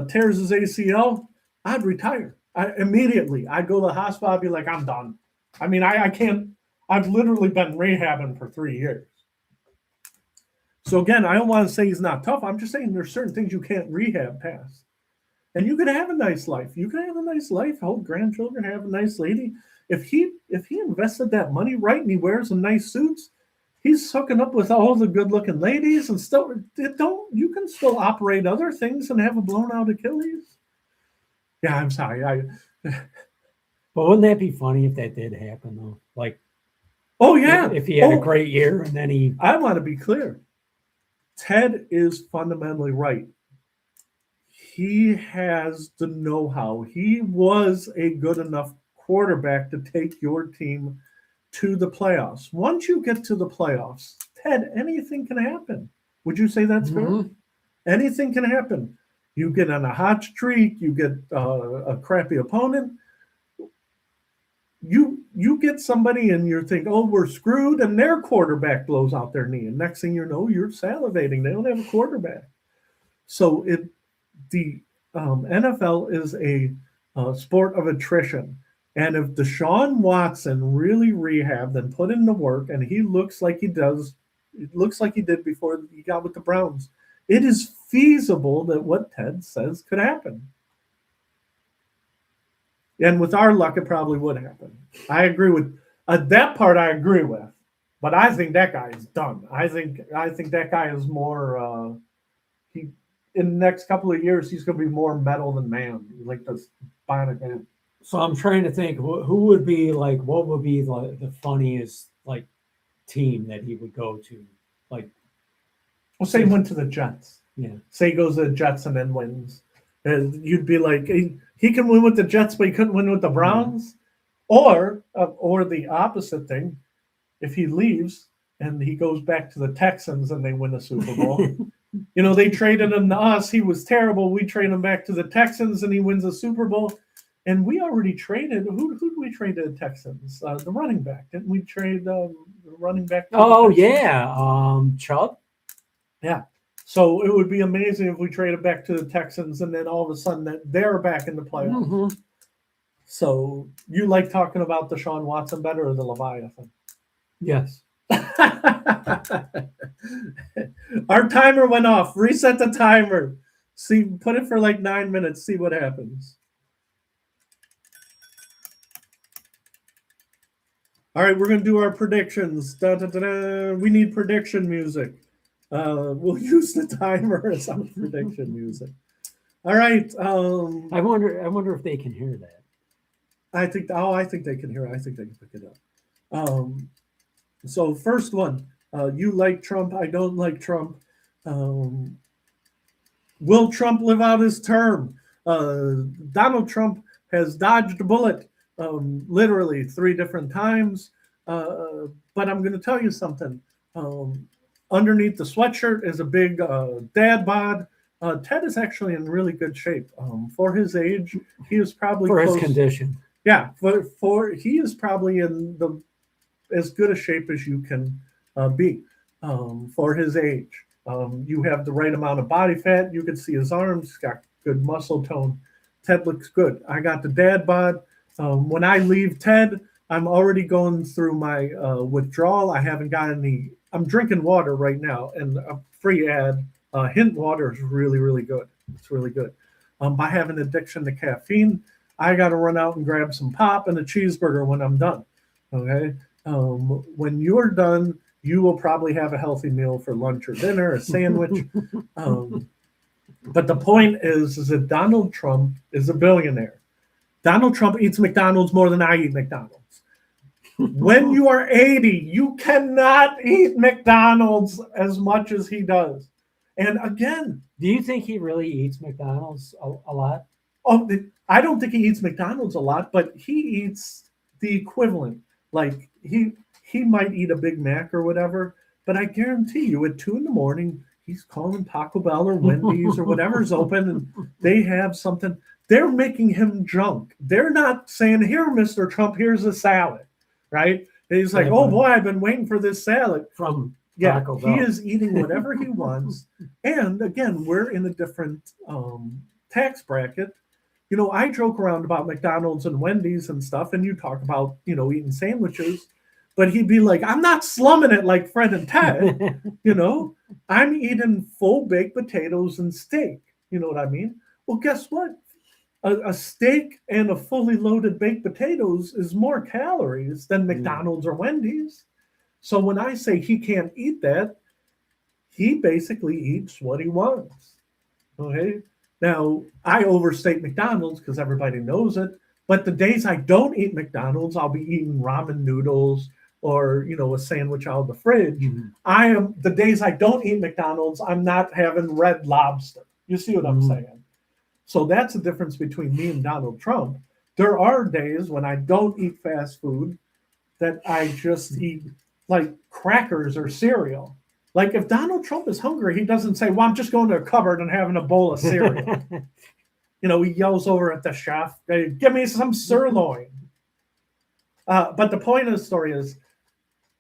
tears his ACL, I'd retire. Immediately. I'd go to the hospital. I'd be like, I'm done. I mean, I can't. I've literally been rehabbing for 3 years. So again, I don't want to say he's not tough. I'm just saying there's certain things you can't rehab past. And you can have a nice life. You can have a nice life, hold grandchildren, have a nice lady. If he invested that money right and he wears some nice suits, he's hooking up with all the good-looking ladies and still you can still operate other things and have a blown-out Achilles. Yeah, I'm sorry. But wouldn't that be funny if that did happen, though? Like, oh, yeah. If he had a great year and then he... I want to be clear. Ted is fundamentally right. He has the know-how. He was a good enough quarterback to take your team to the playoffs. Once you get to the playoffs, Ted, anything can happen. Would you say that's fair? Anything can happen. You get on a hot streak, you get a crappy opponent. You get somebody and you think, oh, we're screwed, and their quarterback blows out their knee. And next thing you know, you're salivating. They don't have a quarterback. So the NFL is a sport of attrition. And if Deshaun Watson really rehabbed and put in the work, and he looks like he does, it looks like he did before he got with the Browns, it is feasible that what Ted says could happen. And with our luck, it probably would happen. I agree with That part I agree with, but I think that guy is done. I think that guy is more. He in the next couple of years he's going to be more metal than man, like this Bionic Man. So I'm trying to think who would be like, what would be the funniest like team that he would go to, like. Well, say he went to the Jets. Yeah. Say he goes to the Jets and then wins, and you'd be like, he can win with the Jets, but he couldn't win with the Browns, or the opposite thing, if he leaves and he goes back to the Texans and they win the Super Bowl. They traded him to us. He was terrible. We trade him back to the Texans and he wins the Super Bowl. And we already traded. Who did we trade to the Texans? The running back. Didn't we trade the running back? Oh yeah, Chubb. Yeah. So it would be amazing if we traded back to the Texans and then all of a sudden that they're back in the playoffs. Mm-hmm. So you like talking about Deshaun Watson better or the Leviathan? Yes. Our timer went off. Reset the timer. See, put it for like 9 minutes. See what happens. All right, we're gonna do our predictions. Da, da, da, da. We need prediction music. We'll use the timer as our prediction music. All right. I wonder if they can hear that. I think they can hear it. I think they can pick it up. So first one, you like Trump. I don't like Trump. Will Trump live out his term? Donald Trump has dodged a bullet literally 3 different times. But I'm going to tell you something. Underneath the sweatshirt is a big dad bod. Ted is actually in really good shape. For his age, he is probably for close, his condition. Yeah, for he is probably in as good a shape as you can be for his age. You have the right amount of body fat. You can see his arms. He's got good muscle tone. Ted looks good. I got the dad bod. When I leave Ted, I'm already going through my withdrawal. I haven't got any. I'm drinking water right now, and a free ad. Hint water is really, really good. It's really good. I have an addiction to caffeine. I got to run out and grab some pop and a cheeseburger when I'm done. Okay. When you're done, you will probably have a healthy meal for lunch or dinner, a sandwich. But the point is that Donald Trump is a billionaire. Donald Trump eats McDonald's more than I eat McDonald's. When you are 80, you cannot eat McDonald's as much as he does. And again, do you think he really eats McDonald's a lot? Oh, I don't think he eats McDonald's a lot, but he eats the equivalent. Like he might eat a Big Mac or whatever, but I guarantee you at 2 a.m, he's calling Taco Bell or Wendy's or whatever's open, and they have something. They're making him junk. They're not saying, "Here, Mr. Trump, here's a salad," right? And he's like, "Oh boy, I've been waiting for this salad from Taco Bell." He is eating whatever he wants. And again, we're in a different tax bracket. I joke around about McDonald's and Wendy's and stuff, and you talk about, eating sandwiches, but he'd be like, I'm not slumming it like Fred and Ted, I'm eating full baked potatoes and steak. You know what I mean? Well, guess what? A steak and a fully loaded baked potatoes is more calories than McDonald's or Wendy's. So when I say he can't eat that, he basically eats what he wants. Okay? Now, I overstate McDonald's because everybody knows it, but the days I don't eat McDonald's, I'll be eating ramen noodles or, a sandwich out of the fridge. Mm-hmm. The days I don't eat McDonald's, I'm not having Red Lobster. You see what I'm saying? So that's the difference between me and Donald Trump. There are days when I don't eat fast food that I just eat like crackers or cereal. Like if Donald Trump is hungry, he doesn't say, well, I'm just going to a cupboard and having a bowl of cereal. He yells over at the chef, hey, give me some sirloin. But the point of the story is,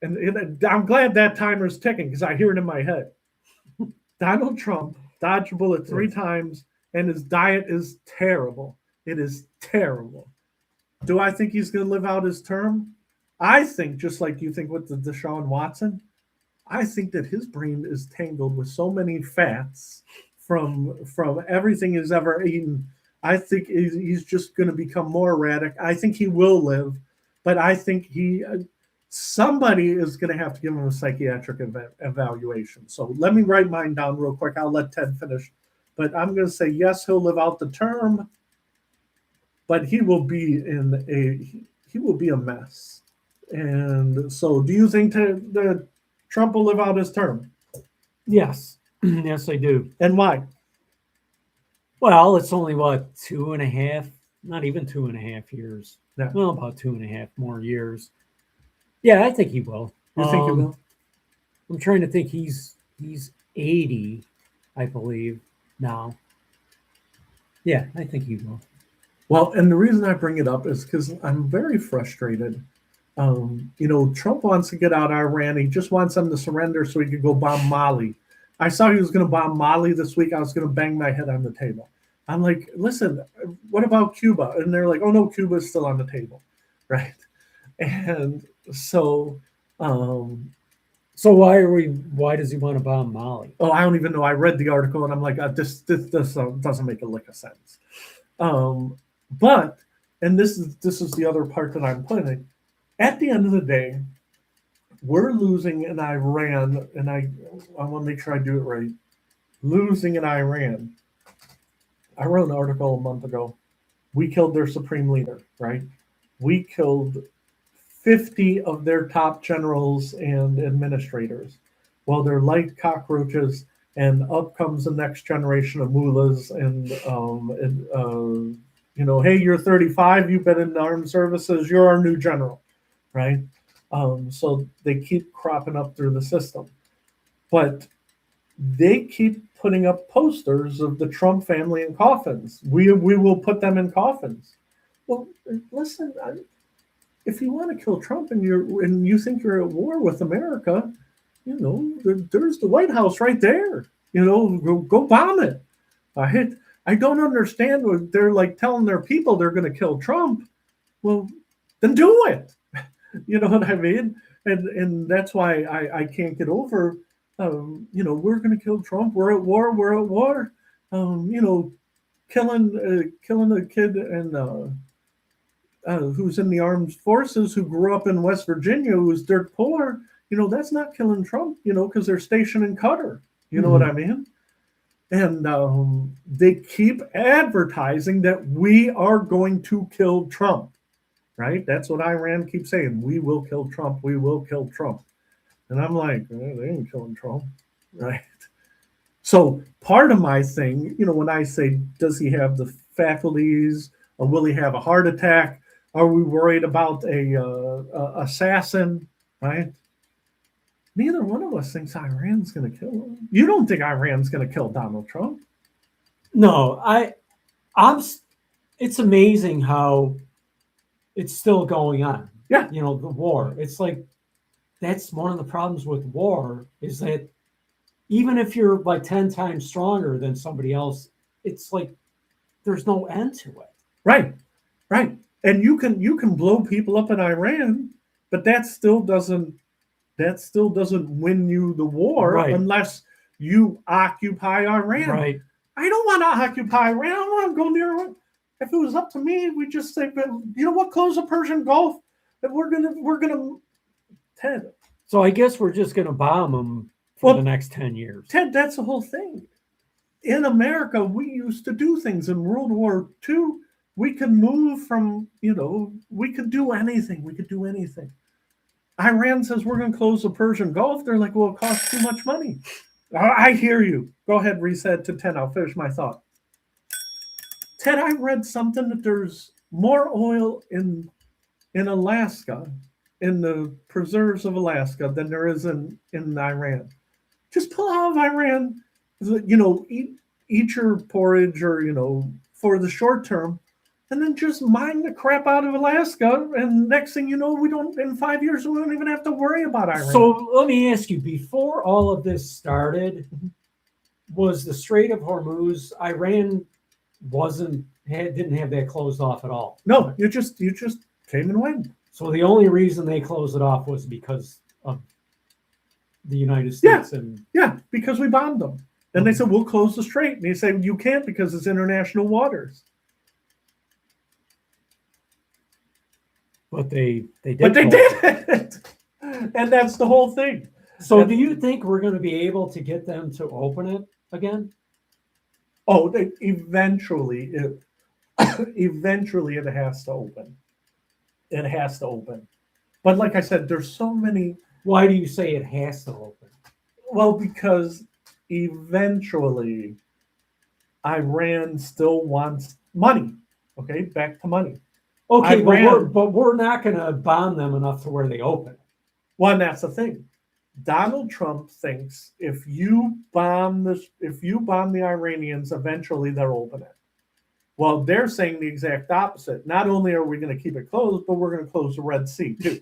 and I'm glad that timer's ticking because I hear it in my head. Donald Trump dodged a bullet 3 times and his diet is terrible. It is terrible. Do I think he's going to live out his term? I think, just like you think with the Deshaun Watson, I think that his brain is tangled with so many fats from everything he's ever eaten. I think he's just going to become more erratic. I think he will live, but I think somebody is going to have to give him a psychiatric evaluation. So let me write mine down real quick. I'll let Ted finish. But I'm going to say, yes, he'll live out the term, but he will be a mess. And so do you think that Trump will live out his term? Yes. Yes, I do. And why? Well, it's only what, 2.5, not even 2.5 years. Yeah. Well, about 2.5 more years. Yeah, I think he will. You think he will? I'm trying to think. He's 80, I believe, now. Yeah, I think he will. Well, and the reason I bring it up is because I'm very frustrated. Trump wants to get out of Iran. He just wants them to surrender so he could go bomb Mali. I saw he was going to bomb Mali this week. I was going to bang my head on the table. I'm like, listen, what about Cuba? And they're like, oh no, Cuba's still on the table, right? And so, so why does he want to bomb Mali? oh, I don't even know. I read the article and I'm like, this doesn't make a lick of sense. But, and this is the other part that I'm putting. At the end of the day, we're losing in Iran, and I want to make sure I do it right. Losing in Iran. I wrote an article a month ago. We killed their supreme leader, right? We killed 50 of their top generals and administrators. Well, they're like cockroaches, and up comes the next generation of mullahs, and hey, you're 35, you've been in the armed services, you're our new general, right? So they keep cropping up through the system. But they keep putting up posters of the Trump family in coffins. We will put them in coffins. Well, listen, if you want to kill Trump and you think you're at war with America, there's the White House right there. Go bomb it. I don't understand what they're like telling their people they're going to kill Trump. Well, then do it. You know what I mean? And that's why I can't get over, we're going to kill Trump. We're at war. Killing a kid and who's in the armed forces who grew up in West Virginia who's dirt poor. That's not killing Trump. Because they're stationed in Qatar. You know what I mean? And they keep advertising that we are going to kill Trump. Right? That's what Iran keeps saying. We will kill Trump. We will kill Trump. And I'm like, they ain't killing Trump. Right? So part of my thing, when I say, does he have the faculties or will he have a heart attack? Are we worried about a assassin? Right? Neither one of us thinks Iran's going to kill him. You don't think Iran's going to kill Donald Trump? No, it's amazing how it's still going on. Yeah. The war. It's like, that's one of the problems with war is that even if you're like 10 times stronger than somebody else, it's like there's no end to it. Right. And you can blow people up in Iran, but that still doesn't win you the war unless you occupy Iran. Right. I don't want to occupy Iran. I don't want to go near Iran. If it was up to me, we just say, you know what, close the Persian Gulf, and we're gonna Ted. So I guess we're just gonna bomb them for the next 10 years. Ted, that's the whole thing. In America, we used to do things. In World War II, we could move from, we could do anything. We could do anything. Iran says we're going to close the Persian Gulf. They're like, well, it costs too much money. I hear you. Go ahead, reset to 10. I'll finish my thought. Ted, I read something that there's more oil in Alaska, in the preserves of Alaska, than there is in Iran. Just pull out of Iran, eat your porridge or, for the short term, and then just mine the crap out of Alaska. And next thing you know, in 5 years, we don't even have to worry about Iran. So let me ask you, before all of this started, was the Strait of Hormuz, Iran didn't have that closed off at all? No, you just came and went. So the only reason they closed it off was because of the United States. Yeah, because we bombed them. And they said, we'll close the strait. And they said, you can't because it's international waters. But they did. But they did it. And that's the whole thing. So, And do you think we're going to be able to get them to open it again? eventually, eventually, it has to open. It has to open. But like I said, there's so many. Why do you say it has to open? Well, because eventually, Iran still wants money. Okay, back to money. Okay, Iran. but we're not going to bomb them enough to where they open. Well, and that's the thing. Donald Trump thinks if you bomb the Iranians, eventually they'll open it. Well, they're saying the exact opposite. Not only are we going to keep it closed, but we're going to close the Red Sea too.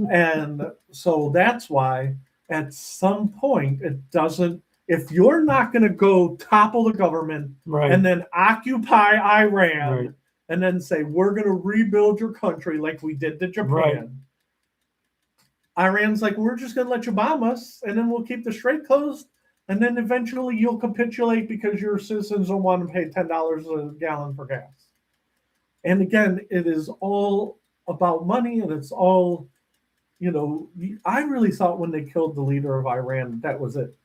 And so that's why at some point it doesn't. If you're not going to go topple the government Right. and then occupy Iran Right. and then say we're going to rebuild your country like we did to Japan. Right. Iran's like, we're just going to let you bomb us, and then we'll keep the strait closed, and then eventually you'll capitulate because your citizens don't want to pay $10 a gallon for gas. And again, it is all about money, and it's all, I really thought when they killed the leader of Iran, that was it.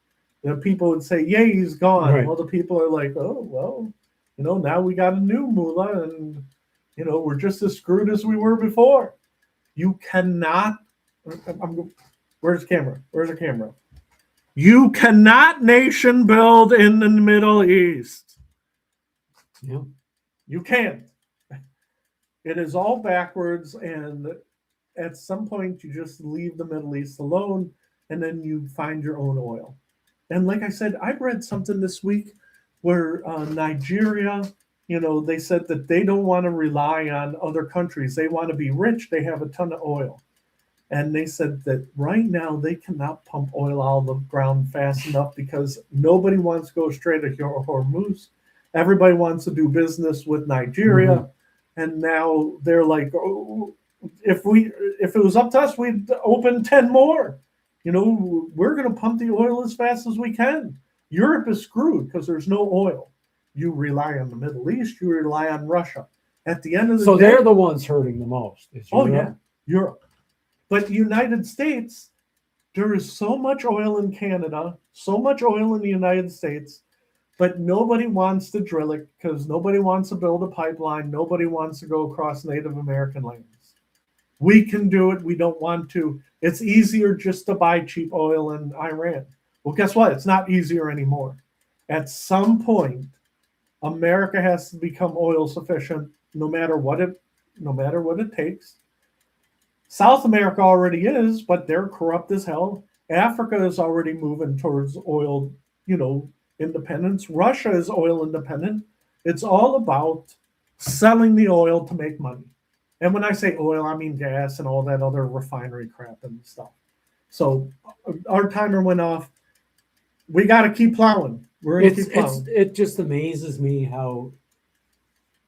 People would say, yay, he's gone. Right. Well, the people are like, oh, well, now we got a new mullah, and, we're just as screwed as we were before. You cannot. Where's the camera? Where's the camera? You cannot nation build in the Middle East. Yeah. You can't. It is all backwards, and at some point you just leave the Middle East alone, and then you find your own oil. And like I said, I read something this week where Nigeria, they said that they don't want to rely on other countries. They want to be rich. They have a ton of oil. And they said that right now they cannot pump oil out of the ground fast enough because nobody wants to go straight to Hormuz. Everybody wants to do business with Nigeria. Mm-hmm. And now they're like, oh, if it was up to us, we'd open 10 more. We're going to pump the oil as fast as we can. Europe is screwed because there's no oil. You rely on the Middle East. You rely on Russia. At the end of the day. So they're the ones hurting the most. Europe. But the United States, there is so much oil in Canada, so much oil in the United States, but nobody wants to drill it because nobody wants to build a pipeline. Nobody wants to go across Native American lands. We can do it. We don't want to. It's easier just to buy cheap oil in Iran. Well, guess what? It's not easier anymore. At some point, America has to become oil sufficient, no matter what it takes. South America already is, but they're corrupt as hell. Africa is already moving towards oil, independence. Russia is oil independent. It's all about selling the oil to make money. And when I say oil, I mean gas and all that other refinery crap and stuff. So our timer went off. We got to keep plowing. We're going to keep plowing. It just amazes me how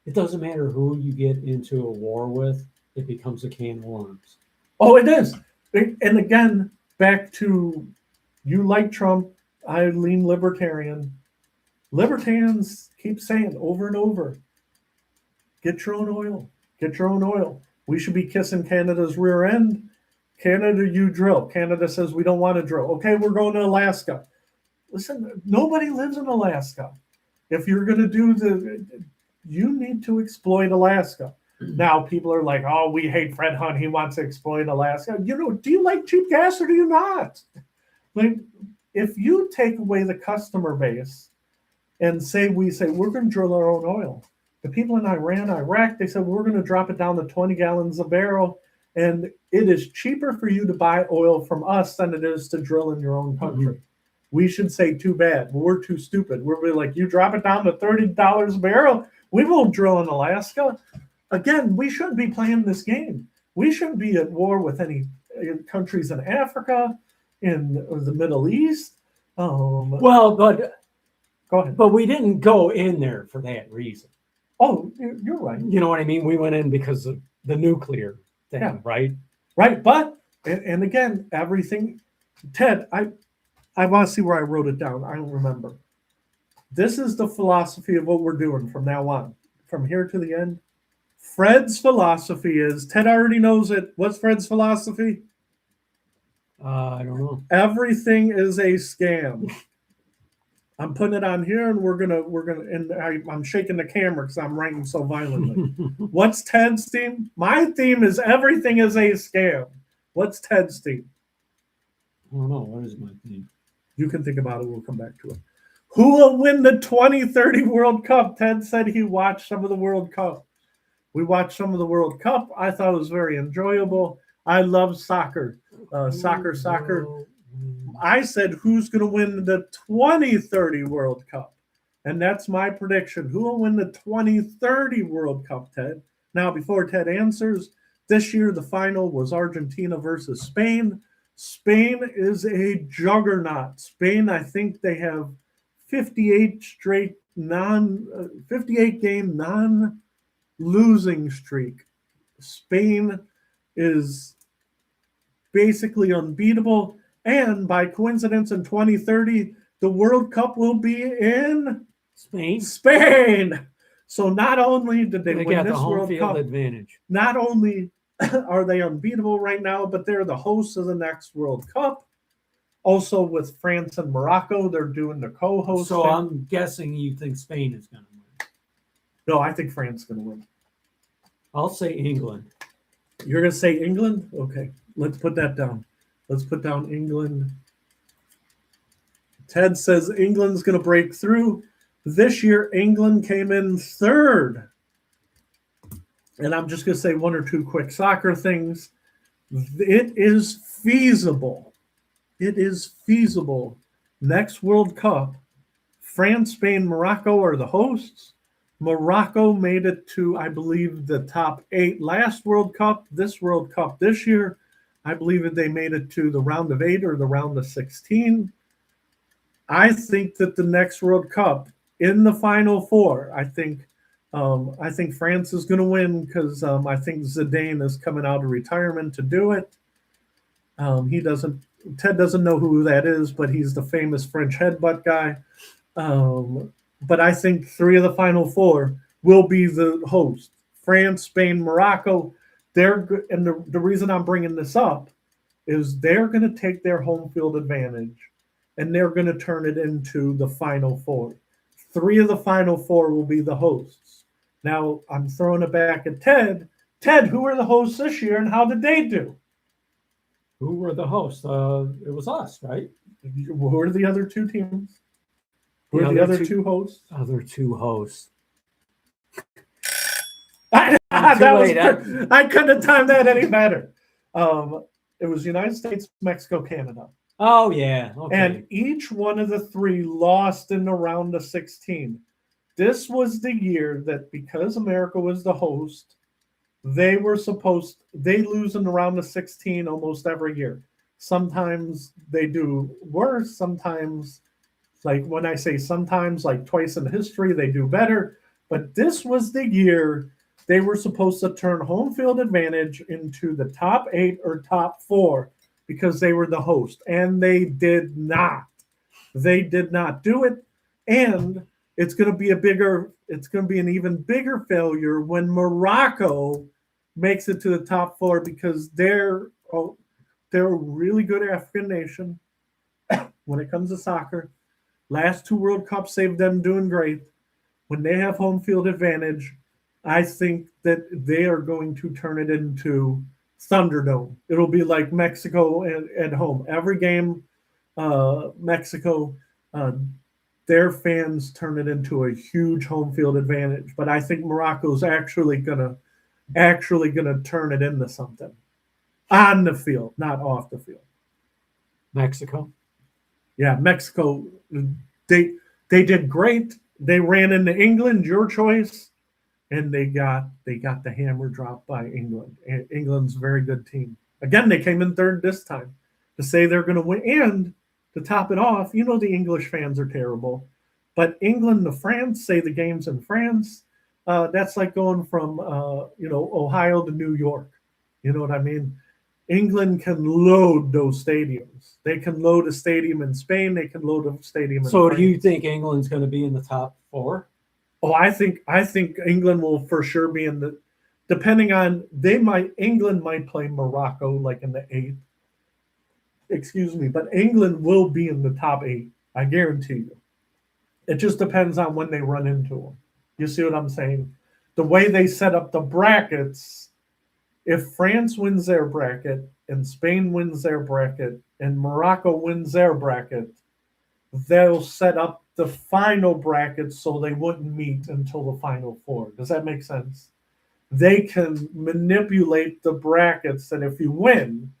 it doesn't matter who you get into a war with. It becomes a can of worms. Oh, it is. And again, back to you like Trump, I lean libertarian. Libertarians keep saying over and over, get your own oil. Get your own oil. We should be kissing Canada's rear end. Canada, you drill. Canada says we don't want to drill. Okay, we're going to Alaska. Listen, nobody lives in Alaska. If you're going to you need to exploit Alaska. Now people are like, oh, we hate Fred Hunt. He wants to exploit Alaska. Do you like cheap gas or do you not? Like, if you take away the customer base and we say we're going to drill our own oil. The people in Iran, Iraq, they said we're going to drop it down to 20 gallons a barrel. And it is cheaper for you to buy oil from us than it is to drill in your own country. Mm-hmm. We should say too bad. We're too stupid. We're like, you drop it down to $30 a barrel. We won't drill in Alaska. Again, we shouldn't be playing this game. We shouldn't be at war with any countries in Africa, in the Middle East. Well, but go ahead. But we didn't go in there for that reason. Oh, you're right. You know what I mean? We went in because of the nuclear thing, right? Right. But, and again, everything, Ted, I want to see where I wrote it down. I don't remember. This is the philosophy of what we're doing from now on, from here to the end. Fred's philosophy is, Ted already knows it. What's Fred's philosophy? I don't know. Everything is a scam. I'm putting it on here, and we're gonna, and I'm shaking the camera because I'm writing so violently. What's Ted's theme? My theme is everything is a scam. What's Ted's theme? I don't know. What is my theme? You can think about it. We'll come back to it. Who will win the 2030 World Cup? Ted said he watched some of the World Cup. We watched some of the World Cup. I thought it was very enjoyable. I love soccer. Soccer. I said, who's going to win the 2030 World Cup? And that's my prediction. Who will win the 2030 World Cup, Ted? Now, before Ted answers, this year the final was Argentina versus Spain. Spain is a juggernaut. Spain, I think they have 58 straight 58 game non-losing streak. Spain is basically unbeatable. And by coincidence, in 2030, the World Cup will be in Spain. So not only did they win this World Cup advantage, not only are they unbeatable right now, but they're the hosts of the next World Cup. Also, with France and Morocco, they're doing the co-host. So I'm guessing you think Spain is going to win. No, I think France is going to win. I'll say England. You're going to say England? Okay, let's put that down. Let's put down England. Ted says England's going to break through. This year, England came in third. And I'm just going to say one or two quick soccer things. It is feasible. It is feasible. Next World Cup, France, Spain, Morocco are the hosts. Morocco made it to, I believe, the top 8 last World Cup. This World Cup this year, I believe that they made it to the round of 8 or the round of 16. I think that the next World Cup, in the Final Four, I think France is going to win because I think Zidane is coming out of retirement to do it. Ted doesn't know who that is, but he's the famous French headbutt guy. But I think 3 of the Final Four will be the host. France, Spain, Morocco. And the reason I'm bringing this up is they're going to take their home field advantage and they're going to turn it into the Final Four. 3 of the Final Four will be the hosts. Now, I'm throwing it back at Ted. Ted, who were the hosts this year and how did they do? Who were the hosts? It was us, right? Who are the other 2 teams? Who are the other two hosts? Other 2 hosts. I couldn't have timed that any better. It was United States, Mexico, Canada. Oh, yeah. Okay. And each one of the 3 lost in the round of 16. This was the year that because America was the host, they lose in the round of 16 almost every year. Sometimes they do worse. Sometimes, like when I say sometimes, like twice in history, they do better. But this was the year they were supposed to turn home field advantage into the top 8 or top 4 because they were the host. And they did not. They did not do it. And it's going to be an even bigger failure when Morocco makes it to the top 4 because they're a really good African nation when it comes to soccer. Last 2 World Cups, they've them doing great. When they have home field advantage, I think that they are going to turn it into Thunderdome. It'll be like Mexico at home. Every game, Mexico, their fans turn it into a huge home field advantage. But I think Morocco's actually gonna turn it into something on the field, not off the field. Mexico. Yeah, Mexico. They did great. They ran into England, your choice, and they got the hammer dropped by England. England's a very good team. Again, they came in third this time. To say they're going to win, and to top it off, the English fans are terrible. But England to France, say the game's in France, that's like going from Ohio to New York. You know what I mean? England can load those stadiums. They can load a stadium in Spain. They can load a stadium in France. Do you think England's going to be in the top 4? Oh, I think England will for sure be in the. Depending on England might play Morocco like in the 8th. excuse me, but England will be in the top 8. I guarantee you. It just depends on when they run into them. You see what I'm saying? The way they set up the brackets, if France wins their bracket and Spain wins their bracket and Morocco wins their bracket, they'll set up the final bracket so they wouldn't meet until the final 4. Does that make sense? They can manipulate the brackets that if you win,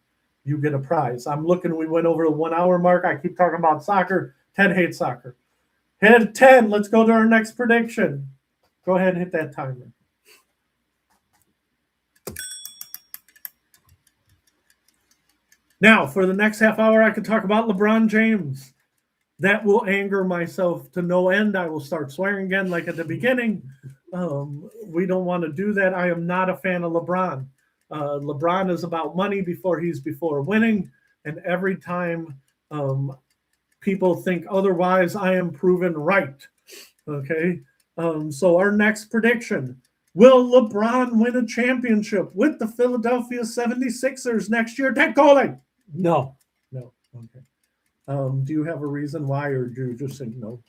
you get a prize. I'm looking, we went over the 1 hour mark. I keep talking about soccer. Ted hates soccer. Hit 10. Let's go to our next prediction. Go ahead and hit that timer. Now, for the next half hour, I could talk about LeBron James. That will anger myself to no end. I will start swearing again like at the beginning. We don't want to do that. I am not a fan of LeBron. LeBron is about money before winning. And every time people think otherwise, I am proven right. Okay? So our next prediction. Will LeBron win a championship with the Philadelphia 76ers next year? Ted Koller. No. No. Okay. Do you have a reason why, or do you just think no?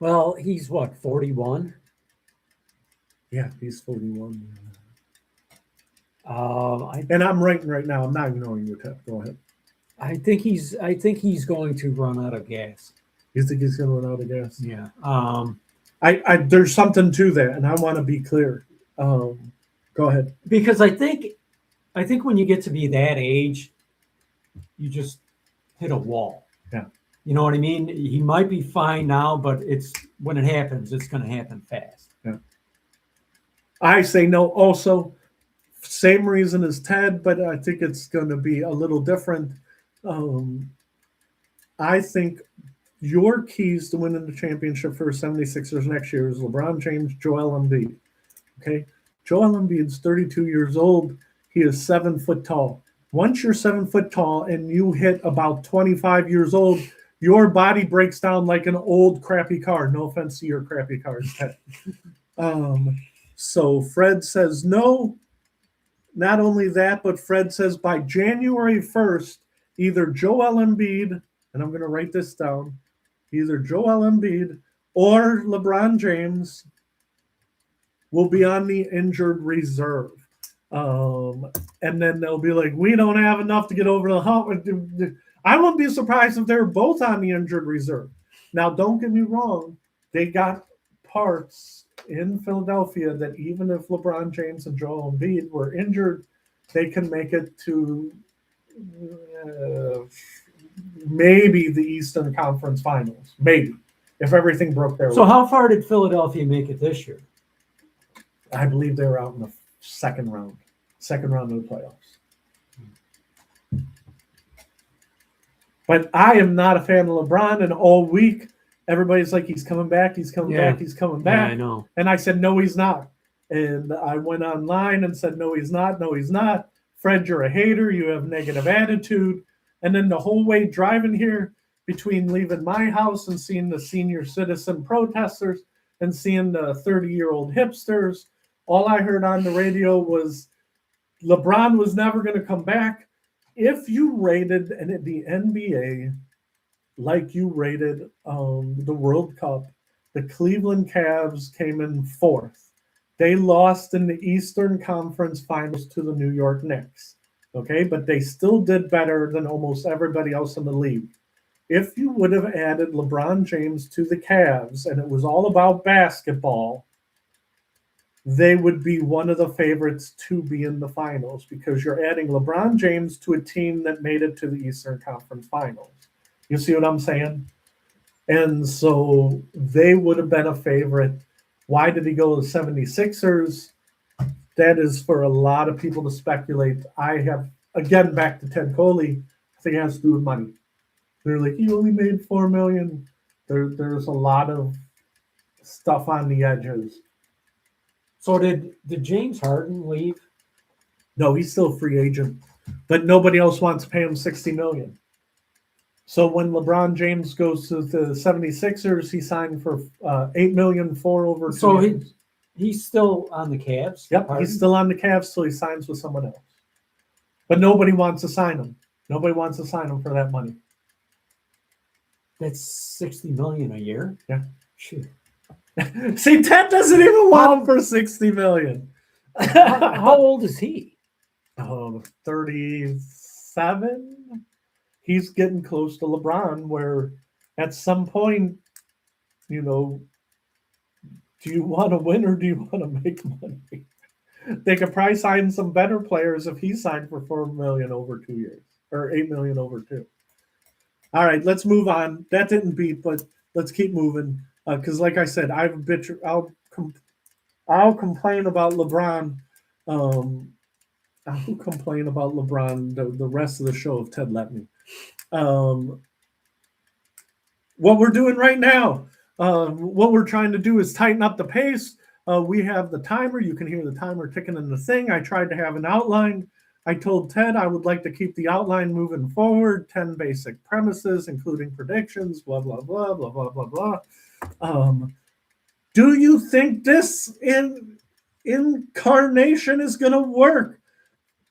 Well, he's what, 41? Yeah, he's 41. I And I'm ranking right now. I'm not ignoring you, Ted. Go ahead. think he's going to run out of gas. You think he's going to run out of gas? Yeah. I there's something to that, and I want to be clear. Go ahead. Because I think when you get to be that age, you just hit a wall. Yeah. You know what I mean? He might be fine now, but it's when it happens, it's going to happen fast. Yeah. I say no also. Same reason as Ted, but I think it's going to be a little different. I think your keys to winning the championship for 76ers next year is LeBron James, Joel Embiid. Okay? Joel Embiid's 32 years old. He is 7 foot tall. Once you're 7 foot tall and you hit about 25 years old, your body breaks down like an old crappy car. No offense to your crappy cars, Ted. So Fred says no. Not only that, but Fred says by January 1st, either Joel Embiid, and I'm going to write this down, either Joel Embiid or LeBron James will be on the injured reserve. And then they'll be like, we don't have enough to get over the hump. I wouldn't be surprised if they're both on the injured reserve. Now, don't get me wrong. They got parts in Philadelphia that even if LeBron James and Joel Embiid were injured, they can make it to maybe the Eastern Conference Finals. Maybe. If everything broke their way. So how far did Philadelphia make it this year? I believe they were out in the second round of the playoffs. But I am not a fan of LeBron, and all week everybody's like, he's coming back, he's coming back. Yeah, I know. And I said, no, he's not. And I went online and said, no, he's not. Fred, you're a hater. You have negative attitude. And then the whole way driving here, between leaving my house and seeing the senior citizen protesters and seeing the 30-year-old hipsters, all I heard on the radio was LeBron was never going to come back. If you rated the NBA like you rated the World Cup, the Cleveland Cavs came in 4th. They lost in the Eastern Conference Finals to the New York Knicks. Okay, but they still did better than almost everybody else in the league. If you would have added LeBron James to the Cavs and it was all about basketball, they would be one of the favorites to be in the finals because you're adding LeBron James to a team that made it to the Eastern Conference Finals. You see what I'm saying? And so they would have been a favorite. Why did he go to the 76ers? That is for a lot of people to speculate. I have, again, back to Ted Coley, I think it has to do with money. They're like, he only made $4 million. There's a lot of stuff on the edges. So did James Harden leave? No, he's still a free agent, but nobody else wants to pay him $60 million. So when LeBron James goes to the 76ers, he signed for $8 million for over 2 years. He's still on the Cavs. Yep, Pardon? he's still on the Cavs till he signs with someone else. But nobody wants to sign him. Nobody wants to sign him for that money. That's $60 million a year. Yeah. Shoot. See, Ted doesn't even want him for $60 million. How old is he? 37. He's getting close to LeBron, where at some point, do you want to win or do you want to make money? They could probably sign some better players if he signed for $4 million over 2 years or $8 million over 2. All right, let's move on. That didn't beat, but let's keep moving. Because, like I said, I'll complain about LeBron. I'll complain about LeBron the rest of the show if Ted let me. What we're doing right now, what we're trying to do is tighten up the pace. We have the timer. You can hear the timer ticking in the thing. I tried to have an outline. I told Ted I would like to keep the outline moving forward, 10 basic premises, including predictions, blah, blah, blah, blah, blah, blah, blah. Do you think this incarnation is going to work?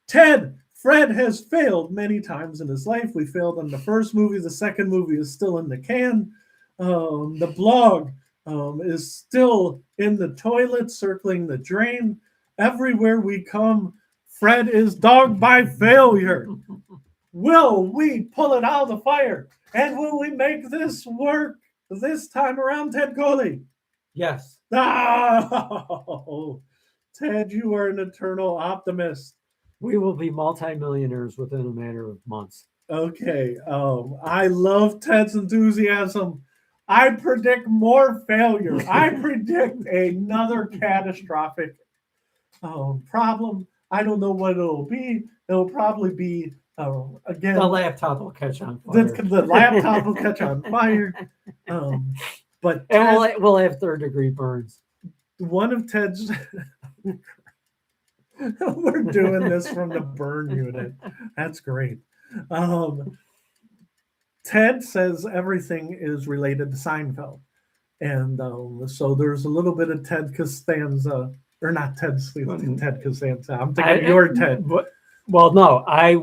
Ted, Fred has failed many times in his life. We failed in the first movie. The second movie is still in the can. The blog is still in the toilet, circling the drain. Everywhere we come, Fred is dogged by failure. Will we pull it out of the fire? And will we make this work this time around, Ted Coley? Yes. Oh, Ted, you are an eternal optimist. We will be multimillionaires within a matter of months. Okay. I love Ted's enthusiasm. I predict more failure. I predict another catastrophic problem. I don't know what it'll be. It'll probably be, again... The laptop will catch on fire. The laptop will catch on fire. But Ted, we'll have third-degree burns. One of Ted's... We're doing this from the burn unit. That's great. Ted says everything is related to Seinfeld. And so there's a little bit of Ted Costanza, or not Ted Costanza. I'm thinking your Ted. Well, no, I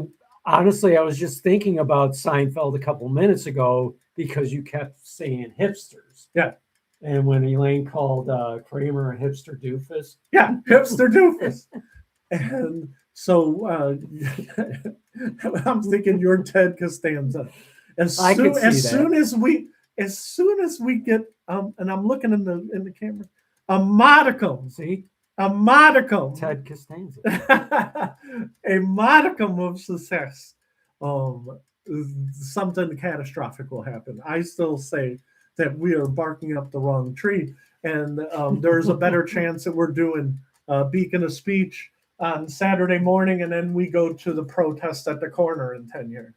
was just thinking about Seinfeld a couple minutes ago because you kept saying hipsters. Yeah. And when Elaine called Kramer a hipster doofus. Yeah, hipster doofus. And so I'm thinking you're Ted Costanza. As soon as we get and I'm looking in the camera, a modicum. See? A modicum. Ted Costanza. A modicum of success. Something catastrophic will happen. I still say that we are barking up the wrong tree, and there's a better chance that we're doing Beacon of Speech on Saturday morning, and then we go to the protest at the corner in 10 years.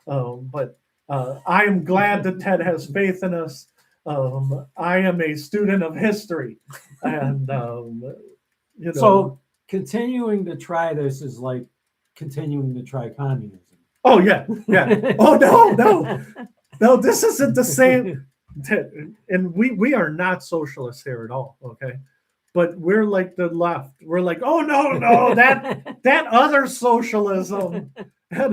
But I am glad that Ted has faith in us. I am a student of history, and So continuing to try this is like continuing to try communism. Oh yeah. Oh no. This isn't the same. And we are not socialists here at all. Okay. But we're like the left. We're like, oh no, that other socialism, that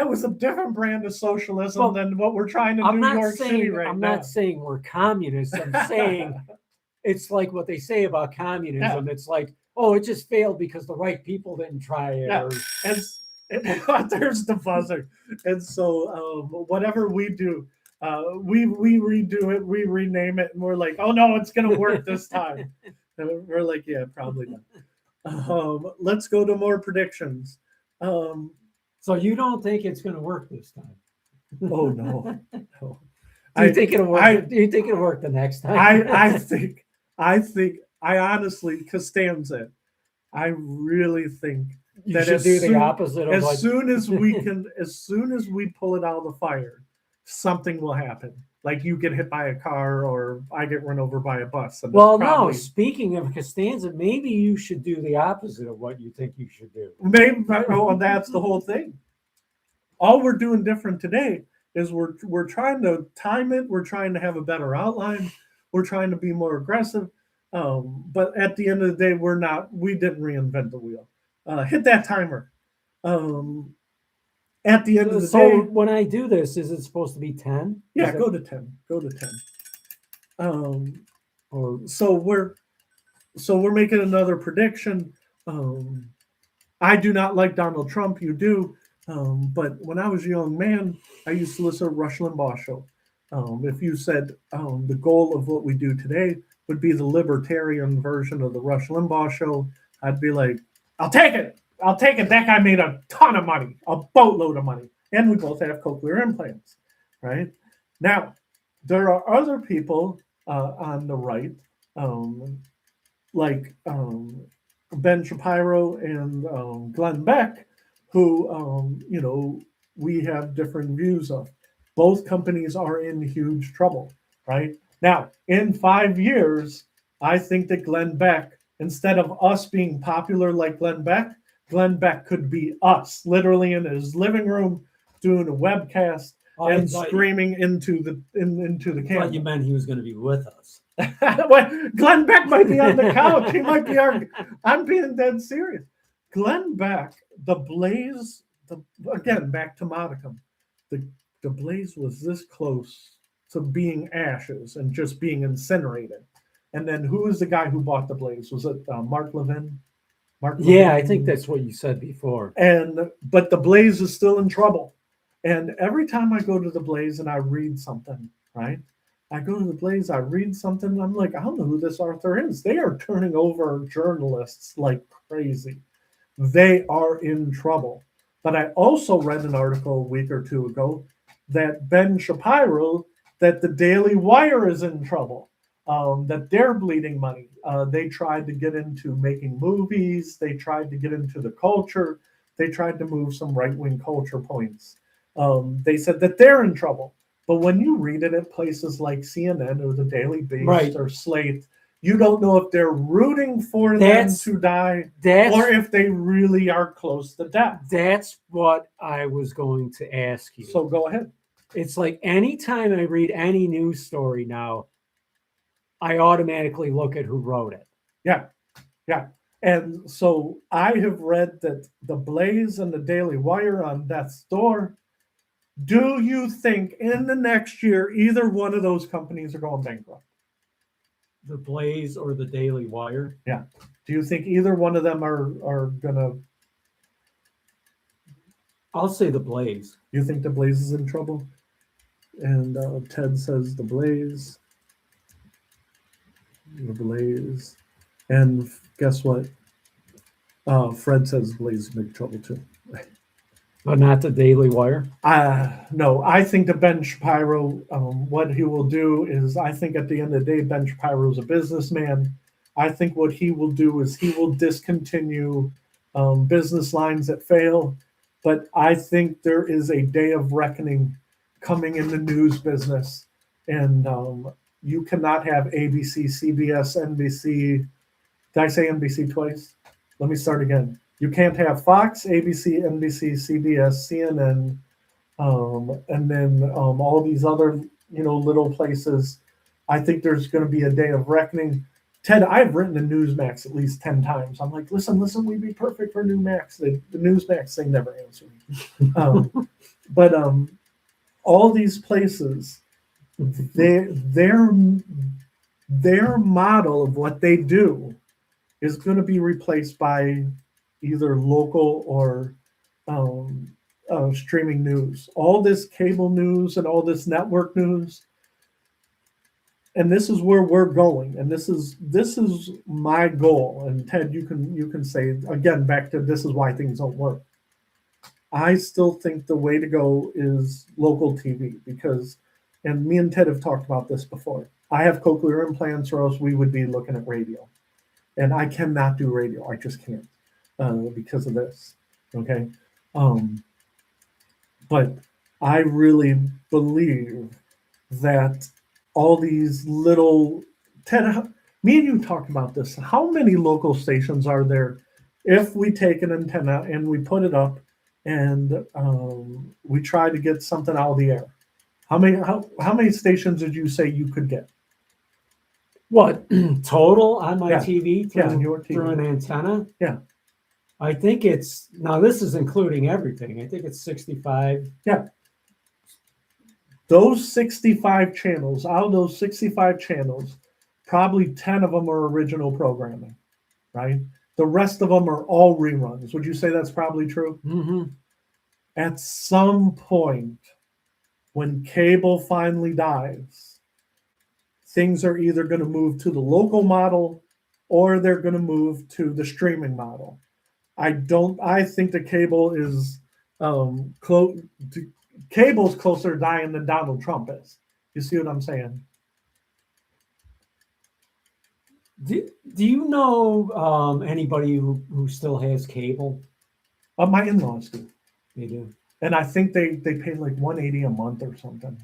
was a different brand of socialism than what we're trying to do in New York City right now. I'm not saying we're communists. I'm saying it's like what they say about communism. Yeah. It's like, oh, it just failed because the right people didn't try it. Yeah. And there's the buzzer. And so whatever we do, we redo it, we rename it, and we're like, oh no, it's gonna work this time. And we're like, yeah, probably not. Let's go to more predictions. So you don't think it's gonna work this time? Oh no. Do you think it'll work? Do you think it'll work the next time? I honestly, Costanza, I really think you should do the opposite of as soon as we pull it out of the fire, something will happen. Like you get hit by a car or I get run over by a bus. No, speaking of Costanza, maybe you should do the opposite of what you think you should do. Maybe that's the whole thing. All we're doing different today is we're trying to time it. We're trying to have a better outline. We're trying to be more aggressive. But at the end of the day, we didn't reinvent the wheel. Hit that timer. Um, at the end of the So day, when I do this, is it supposed to be 10? yeah, go to 10. Go to 10. Or So we're making another prediction. I do not like Donald Trump. You do. But when I was a young man, I used to listen to Rush Limbaugh show. If you said the goal of what we do today would be the libertarian version of the Rush Limbaugh show, I'd be like, I'll take it. I'll take it. That guy made a ton of money, a boatload of money. And we both have cochlear implants, right? Now, there are other people on the right, like Ben Shapiro and Glenn Beck, who we have different views of. Both companies are in huge trouble, right? Now, in 5 years, I think that Glenn Beck, instead of us being popular like Glenn Beck could be us, literally in his living room doing a webcast and screaming into the camera. thought you meant he was going to be with us. Glenn Beck might be on the couch. He might be I'm being dead serious. Glenn Beck, the Blaze, again, back to Modicum. The Blaze was this close to being ashes and just being incinerated. And then who is the guy who bought the Blaze? Was it Mark Levin? Yeah, I think that's what you said before. But the Blaze is still in trouble. And every time I go to the Blaze and I read something, right? I go to the Blaze, I read something, I'm like, I don't know who this author is. They are turning over journalists like crazy. They are in trouble. But I also read an article a week or two ago that Ben Shapiro, that the Daily Wire is in trouble, that they're bleeding money. They tried to get into making movies. They tried to get into the culture. They tried to move some right-wing culture points. They said that they're in trouble. But when you read it at places like CNN or the Daily Beast or Slate, you don't know if they're rooting for them to die or if they really are close to death. That's what I was going to ask you. So go ahead. It's like anytime I read any news story now, I automatically look at who wrote it. Yeah. And so I have read that the Blaze and the Daily Wire on death's door. Do you think in the next year either one of those companies are going bankrupt? The Blaze or the Daily Wire? Yeah. Do you think either one of them are gonna? I'll say the Blaze. You think the Blaze is in trouble? And Ted says the Blaze. The Blaze. And guess what? Fred says the Blaze is in big trouble too. But not the Daily Wire? No, I think that Ben Shapiro, what he will do is, I think at the end of the day, Ben Shapiro is a businessman. I think what he will do is he will discontinue business lines that fail. But I think there is a day of reckoning coming in the news business. And you cannot have ABC, CBS, NBC. Did I say NBC twice? Let me start again. You can't have Fox, ABC, NBC, CBS, CNN, and then all these other, little places. I think there's going to be a day of reckoning. Ted, I've written to Newsmax at least 10 times. I'm like, listen, we'd be perfect for Newsmax. The Newsmax thing never answered me. But all these places, their model of what they do is going to be replaced by either local or streaming news. All this cable news and all this network news, and this is where we're going. And this is my goal. And Ted, you can say again back to this is why things don't work. I still think the way to go is local TV because, and me and Ted have talked about this before. I have cochlear implants, or else we would be looking at radio, and I cannot do radio. I just can't. Because of this, okay? But I really believe that all these little, Ted, me and you talked about this. How many local stations are there if we take an antenna and we put it up and we try to get something out of the air? How many stations did you say you could get? What total on my Yeah. TV Yeah, through, on your TV. through an antenna? Yeah. I think it's now. This is including everything. I think it's 65. Those 65 channels, out of those 65 channels, probably 10 of them are original programming, right? The rest of them are all reruns. Would you say that's probably true? Mm-hmm. At some point, when cable finally dies, things are either going to move to the local model or they're going to move to the streaming model. I think the cable is close. Cable's closer to dying than Donald Trump is. You see what I'm saying? Do you know anybody who still has cable? My in-laws do, They do. and I think they pay like 180 a month or something.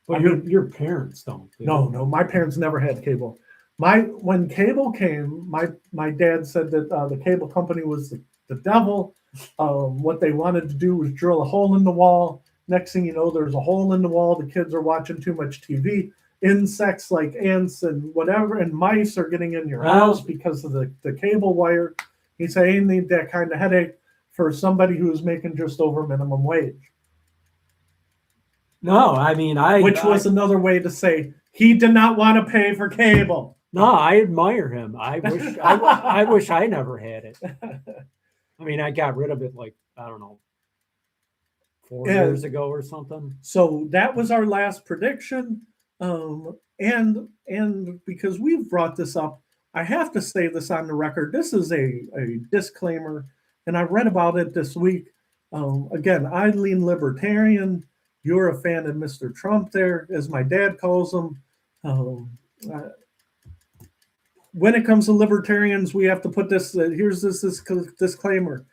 But I mean, your parents don't. Do No, they? no, my parents never had cable. When cable came, my dad said that the cable company was the devil. What they wanted to do was drill a hole in the wall. Next thing you know, there's a hole in the wall. The kids are watching too much TV. Insects like ants and whatever, and mice are getting in your house because of the cable wire. He said, "I need that kind of headache for somebody who's making just over minimum wage." No, I mean Which was another way to say he did not want to pay for cable. No, I admire him. I wish I wish I never had it. I mean, I got rid of it like, I don't know, 4 years ago or something. So that was our last prediction. And because we've brought this up, I have to say this on the record. This is a disclaimer, and I read about it this week. Again, I lean libertarian. You're a fan of Mr. Trump there, as my dad calls him. When it comes to libertarians, we have to put this, here's this disclaimer.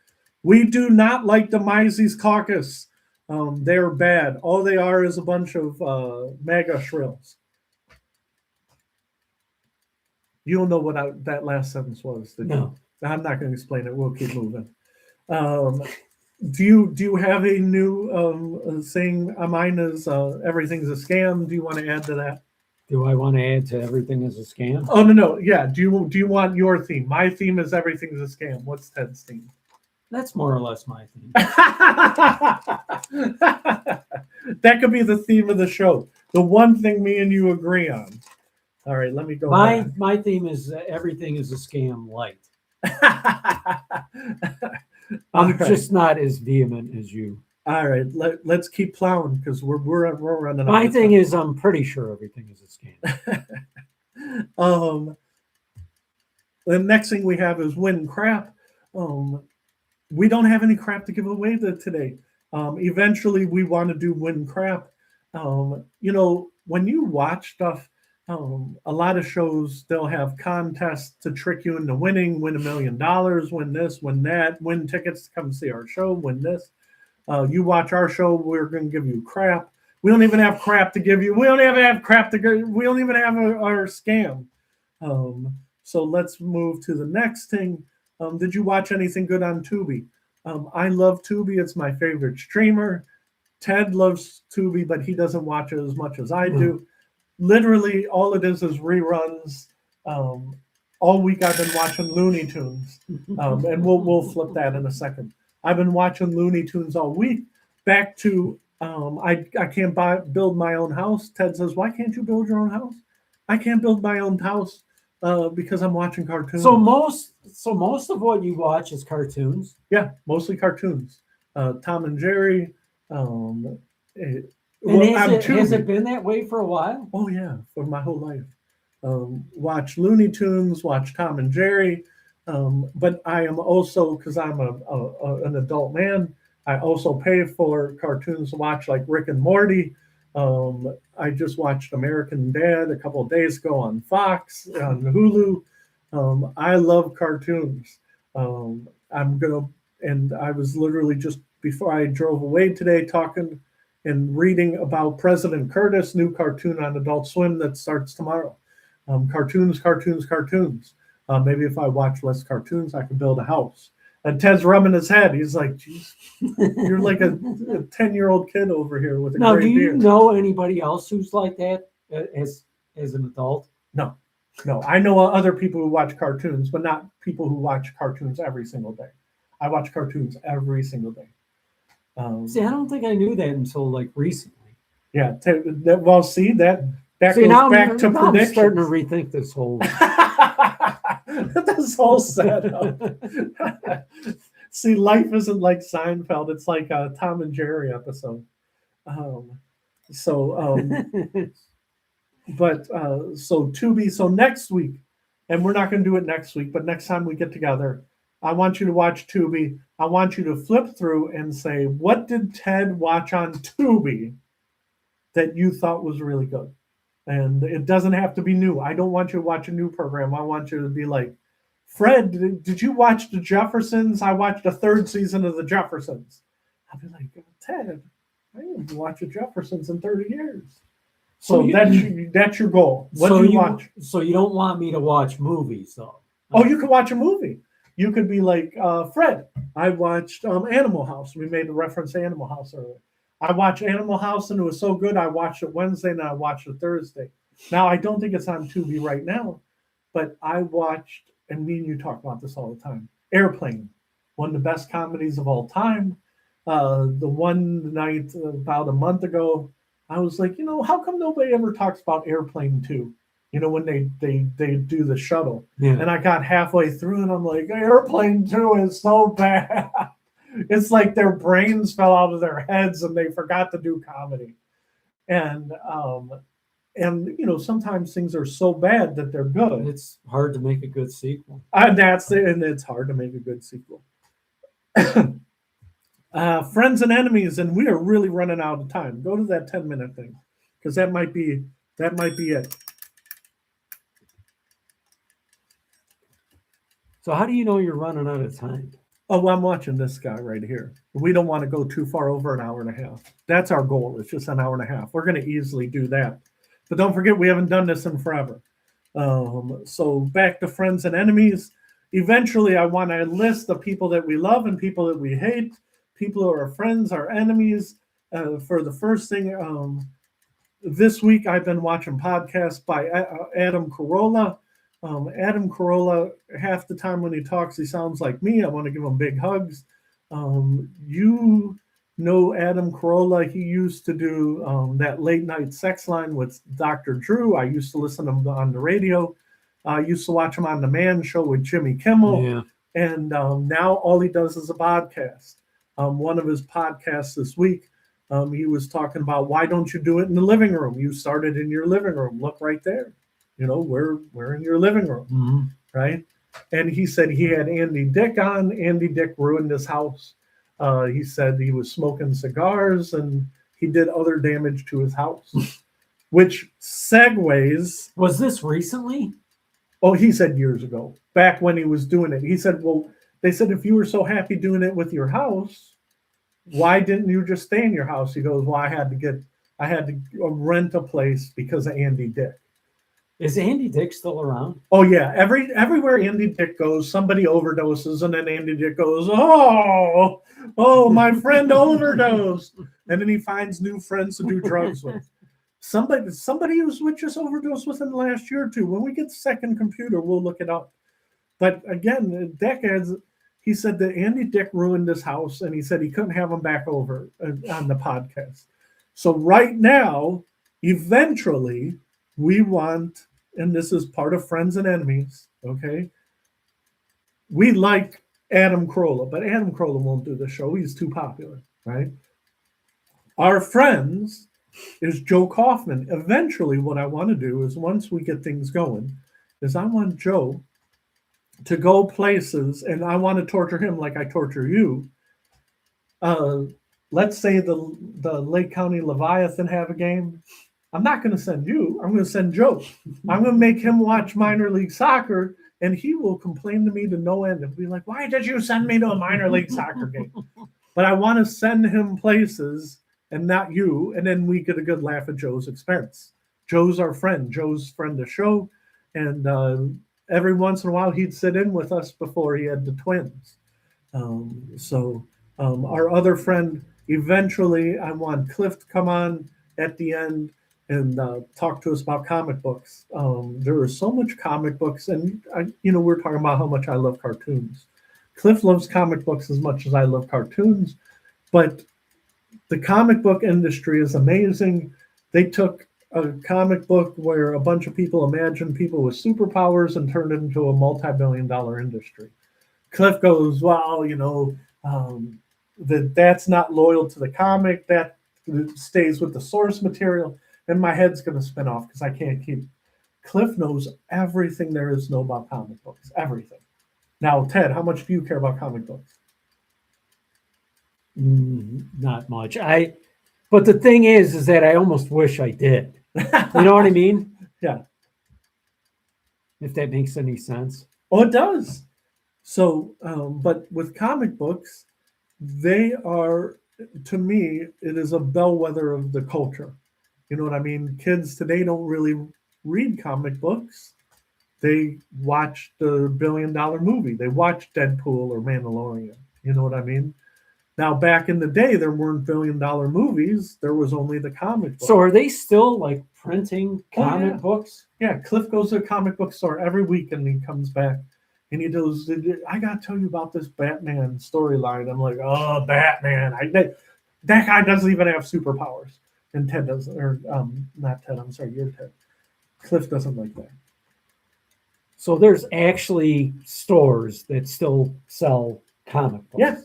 We do not like the Mises Caucus. They're bad. All they are is a bunch of MAGA shrills. You don't know what that last sentence was. No. I'm not going to explain it. We'll keep moving. Do you have a new saying? Mine is everything's a scam. Do you want to add to that? Do I want to add to everything as a scam? Oh no. Yeah. Do you want your theme? My theme is everything's a scam. What's Ted's theme? That's more or less my theme. That could be the theme of the show. The one thing me and you agree on. All right, let me go. My theme is everything is a scam light. I'm just not as vehement as you. All right, let's keep plowing because we're running. My thing is, I'm pretty sure everything is a scam. The next thing we have is win crap. We don't have any crap to give away today. Eventually, we want to do win crap. When you watch stuff, a lot of shows, they'll have contests to trick you into winning, win $1 million, win this, win that, win tickets to come see our show, win this. You watch our show, we're going to give you crap. We don't even have crap to give you. We don't even have crap to give. We don't even have our scam. So let's move to the next thing. Did you watch anything good on Tubi? I love Tubi. It's my favorite streamer. Ted loves Tubi, but he doesn't watch it as much as I do. Literally, all it is reruns. All week I've been watching Looney Tunes, and we'll flip that in a second. I've been watching Looney Tunes all week. Back to I can't build my own house. Ted says, "Why can't you build your own house?" I can't build my own house because I'm watching cartoons. So most of what you watch is cartoons. Yeah, mostly cartoons. Tom and Jerry. Has it been that way for a while? Oh yeah, for my whole life. Watch Looney Tunes, watch Tom and Jerry, but I am also, because I'm an adult man, I also pay for cartoons to watch like Rick and Morty. I just watched American Dad a couple of days ago on Fox, on Hulu. I love cartoons. And I was literally just before I drove away today talking and reading about President Curtis, new cartoon on Adult Swim that starts tomorrow. Cartoons. Maybe if I watch less cartoons, I can build a house. And Ted's rubbing his head. He's like, "Geez, you're like a 10-year-old kid over here with a gray beard." Do you know anybody else who's like that as an adult? No. No, I know other people who watch cartoons, but not people who watch cartoons every single day. I watch cartoons every single day. See, I don't think I knew that until like recently. Yeah. Well, see that See, goes back to now I'm starting to predictions. rethink this whole. This whole setup. See, life isn't like Seinfeld. It's like a Tom and Jerry episode. Um, so, so Tubi. So next week, and we're not going to do it next week, but next time we get together, I want you to watch Tubi. I want you to flip through and say, what did Ted watch on Tubi that you thought was really good? And it doesn't have to be new. I don't want you to watch a new program. I want you to be like, Fred, did you watch The Jeffersons? I watched the third season of The Jeffersons. I'll be like, Ted, I haven't watched The Jeffersons in 30 years. So that's your goal. What do you watch? So you don't want me to watch movies, though? Oh, you could watch a movie. You could be like, Fred, I watched Animal House. We made a reference to Animal House earlier. I watched Animal House and it was so good. I watched it Wednesday and I watched it Thursday. Now, I don't think it's on Tubi right now, but I watched, and me and you talk about this all the time, Airplane, one of the best comedies of all time. The one night about a month ago, I was like, how come nobody ever talks about Airplane 2? When they do the shuttle. Yeah. And I got halfway through and I'm like, Airplane 2 is so bad. It's like their brains fell out of their heads and they forgot to do comedy. And sometimes things are so bad that they're good. It's hard to make a good sequel. And it's hard to make a good sequel. Friends and enemies, and we are really running out of time. Go to that 10-minute thing, because that might be it. So how do you know you're running out of time? Oh, well, I'm watching this guy right here. We don't want to go too far over an hour and a half. That's our goal. It's just an hour and a half. We're going to easily do that. But don't forget, we haven't done this in forever. So back to friends and enemies. Eventually, I want to list the people that we love and people that we hate, people who are friends, our enemies. For the first thing, this week I've been watching podcasts by Adam Carolla. Adam Carolla, half the time when he talks, he sounds like me. I want to give him big hugs. You know Adam Carolla. He used to do that late night sex line with Dr. Drew. I used to listen to him on the radio. I used to watch him on The Man Show with Jimmy Kimmel. Yeah. And now all he does is a podcast. One of his podcasts this week, he was talking about, why don't you do it in the living room? You started in your living room. Look right there. We're in your living room, right? And he said he had Andy Dick on. Andy Dick ruined his house. He said he was smoking cigars and he did other damage to his house, which segues. Was this recently? Oh, he said years ago, back when he was doing it. He said, well, they said, if you were so happy doing it with your house, why didn't you just stay in your house? He goes, well, I had to rent a place because of Andy Dick. Is Andy Dick still around? Oh yeah, everywhere Andy Dick goes, somebody overdoses, and then Andy Dick goes, "Oh, my friend overdosed," and then he finds new friends to do drugs with. Somebody who's just overdosed within the last year or two. When we get the second computer, we'll look it up. But again, decades. He said that Andy Dick ruined his house, and he said he couldn't have him back over on the podcast. So right now, eventually, we want. And this is part of Friends and Enemies, okay? We like Adam Carolla, but Adam Carolla won't do the show. He's too popular, right? Our friends is Joe Kaufman. Eventually, what I want to do is, once we get things going, is I want Joe to go places, and I want to torture him like I torture you. Let's say the Lake County Leviathan have a game. I'm not going to send you. I'm going to send Joe. I'm going to make him watch minor league soccer, and he will complain to me to no end and be like, why did you send me to a minor league soccer game? But I want to send him places and not you, and then we get a good laugh at Joe's expense. Joe's our friend. Joe's friend to show, and every once in a while he'd sit in with us before he had the twins. Our other friend, eventually I want Cliff to come on at the end. and talk to us about comic books. There are so much comic books, and we're talking about how much I love cartoons. Cliff loves comic books as much as I love cartoons, but the comic book industry is amazing. They took a comic book where a bunch of people imagined people with superpowers and turned it into a multi-billion-dollar industry. Cliff goes, well, that's not loyal to the comic. That stays with the source material, and my head's going to spin off because I can't keep. Cliff knows everything there is to know about comic books, everything. Now, Ted, how much do you care about comic books? Not much. But the thing is that I almost wish I did. You know what I mean? Yeah. If that makes any sense. Oh, it does. So, but with comic books, they are, to me, it is a bellwether of the culture. You know what I mean? Kids today don't really read comic books. They watch the $1 billion movie. They watch Deadpool or Mandalorian. You know what I mean? Now, back in the day, there weren't $1 billion movies. There was only the comic book. So are they still like printing comic books? Yeah, Cliff goes to a comic book store every week and he comes back and he goes, I got to tell you about this Batman storyline. I'm like, oh, Batman. That guy doesn't even have superpowers. And Ted doesn't, or not Ted, I'm sorry, you're Ted. Cliff doesn't like that. So there's actually stores that still sell comic books. Yes.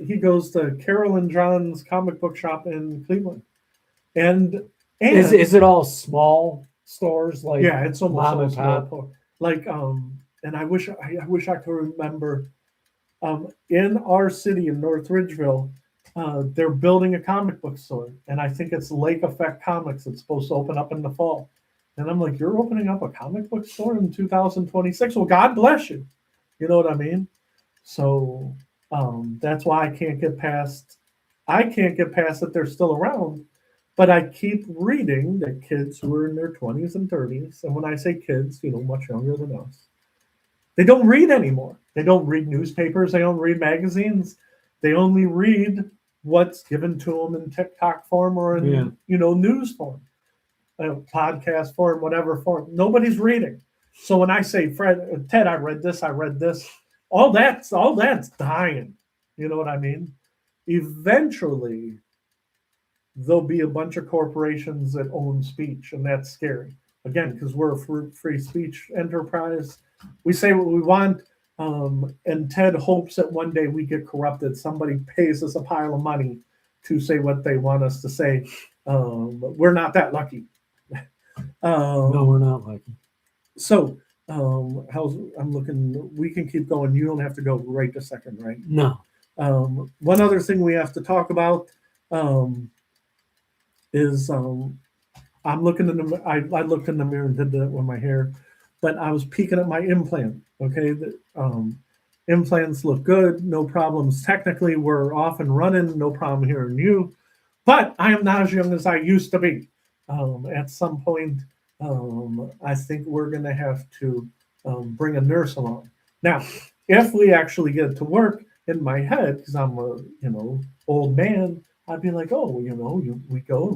He goes to Carol and John's comic book shop in Cleveland. And is it all small stores? Like, yeah, it's almost mom all and pop. small. Like, and I wish I could remember, in our city in North Ridgeville, they're building a comic book store, and I think it's Lake Effect Comics. It's supposed to open up in the fall. And I'm like, you're opening up a comic book store in 2026? Well, God bless you. You know what I mean? So that's why I can't get past that they're still around. But I keep reading that kids who are in their 20s and 30s, and when I say kids, much younger than us, they don't read anymore. They don't read newspapers. They don't read magazines. They only read what's given to them in TikTok form or in news form, podcast form, whatever form. Nobody's reading. So when I say, Ted, I read this, all that's dying. You know what I mean? Eventually, there'll be a bunch of corporations that own speech, and that's scary. Again, because we're a free speech enterprise. We say what we want, and Ted hopes that one day we get corrupted. Somebody pays us a pile of money to say what they want us to say. But we're not that lucky. No, we're not lucky. So, I'm looking. We can keep going. You don't have to go right this second, right? No. One other thing we have to talk about is I'm looking in the. I looked in the mirror and did that with my hair, but I was peeking at my implant. Okay, the implants look good, no problems. Technically, we're off and running, no problem hearing you. But I am not as young as I used to be. At some point, I think we're going to have to bring a nurse along. Now, if we actually get to work, in my head, because I'm a old man, I'd be like, oh, we go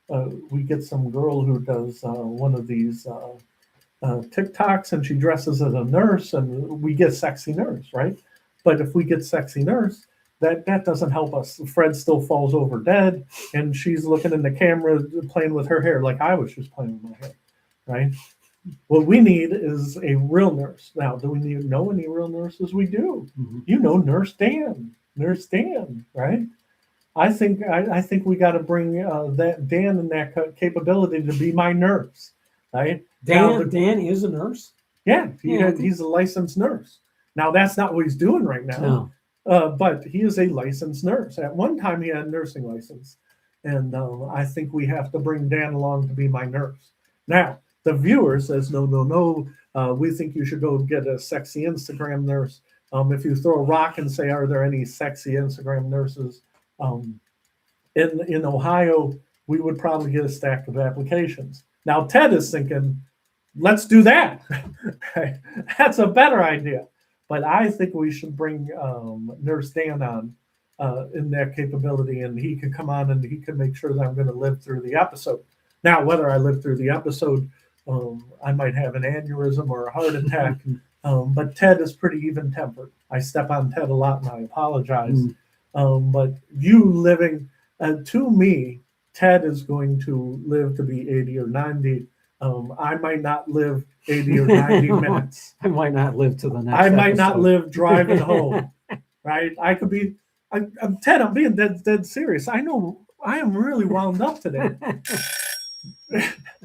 and we get some girl who does one of these TikToks, and she dresses as a nurse, and we get sexy nurse, right? But if we get sexy nurse, that doesn't help us. Fred still falls over dead, and she's looking in the camera, playing with her hair like I was just playing with my hair, right? What we need is a real nurse. Now, do we know any real nurses? We do. Mm-hmm. Nurse Dan, right? I think we got to bring that Dan and that capability to be my nurse, right? Dan is a nurse? Yeah, he's a licensed nurse. Now, that's not what he's doing right now. No. But he is a licensed nurse. At one time, he had a nursing license. And I think we have to bring Dan along to be my nurse. Now, the viewer says, no, we think you should go get a sexy Instagram nurse. If you throw a rock and say, are there any sexy Instagram nurses? In Ohio, we would probably get a stack of applications. Now, Ted is thinking, let's do that. That's a better idea. But I think we should bring Nurse Dan on in that capability, and he can come on and he can make sure that I'm going to live through the episode. Now, whether I live through the episode, I might have an aneurysm or a heart attack. But Ted is pretty even tempered. I step on Ted a lot and I apologize. But you living, to me, Ted is going to live to be 80 or 90. I might not live 80 or 90 minutes. I might not live to the next I might not episode. live driving home, right? I could be, I'm Ted, I'm being dead serious. I know I am really wound up today.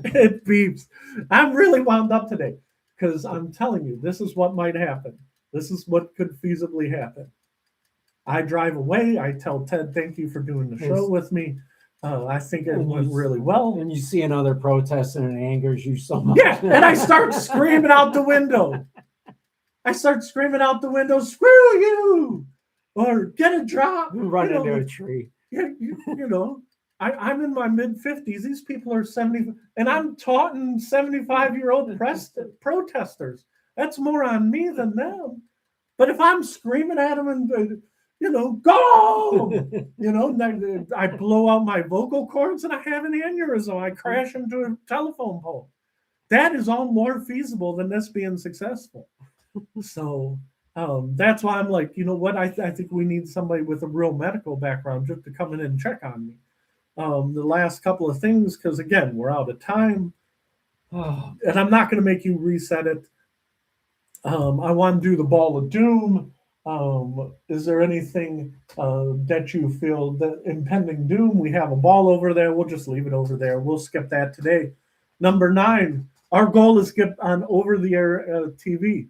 It beeps. I'm really wound up today because I'm telling you, this is what might happen. This is what could feasibly happen. I drive away. I tell Ted, thank you for doing the show with me. I think it went really well. And you see another protest and it angers you so much. Yeah, and I start screaming out the window. I start screaming out the window, screw you! Or get a job. Run into a tree. Yeah, you know. I'm in my mid-50s. These people are 70, and I'm taunting 75-year-old protesters. That's more on me than them. But if I'm screaming at them and, go, I blow out my vocal cords and I have an aneurysm. I crash into a telephone pole. That is all more feasible than this being successful. So that's why I'm like, you know what? I think we need somebody with a real medical background just to come in and check on me. The last couple of things, because again, we're out of time. And I'm not going to make you reset it. I want to do the ball of doom. Is there anything that you feel that impending doom? We have a ball over there. We'll just leave it over there. We'll skip that today. Number 9, our goal is to get on over-the-air TV.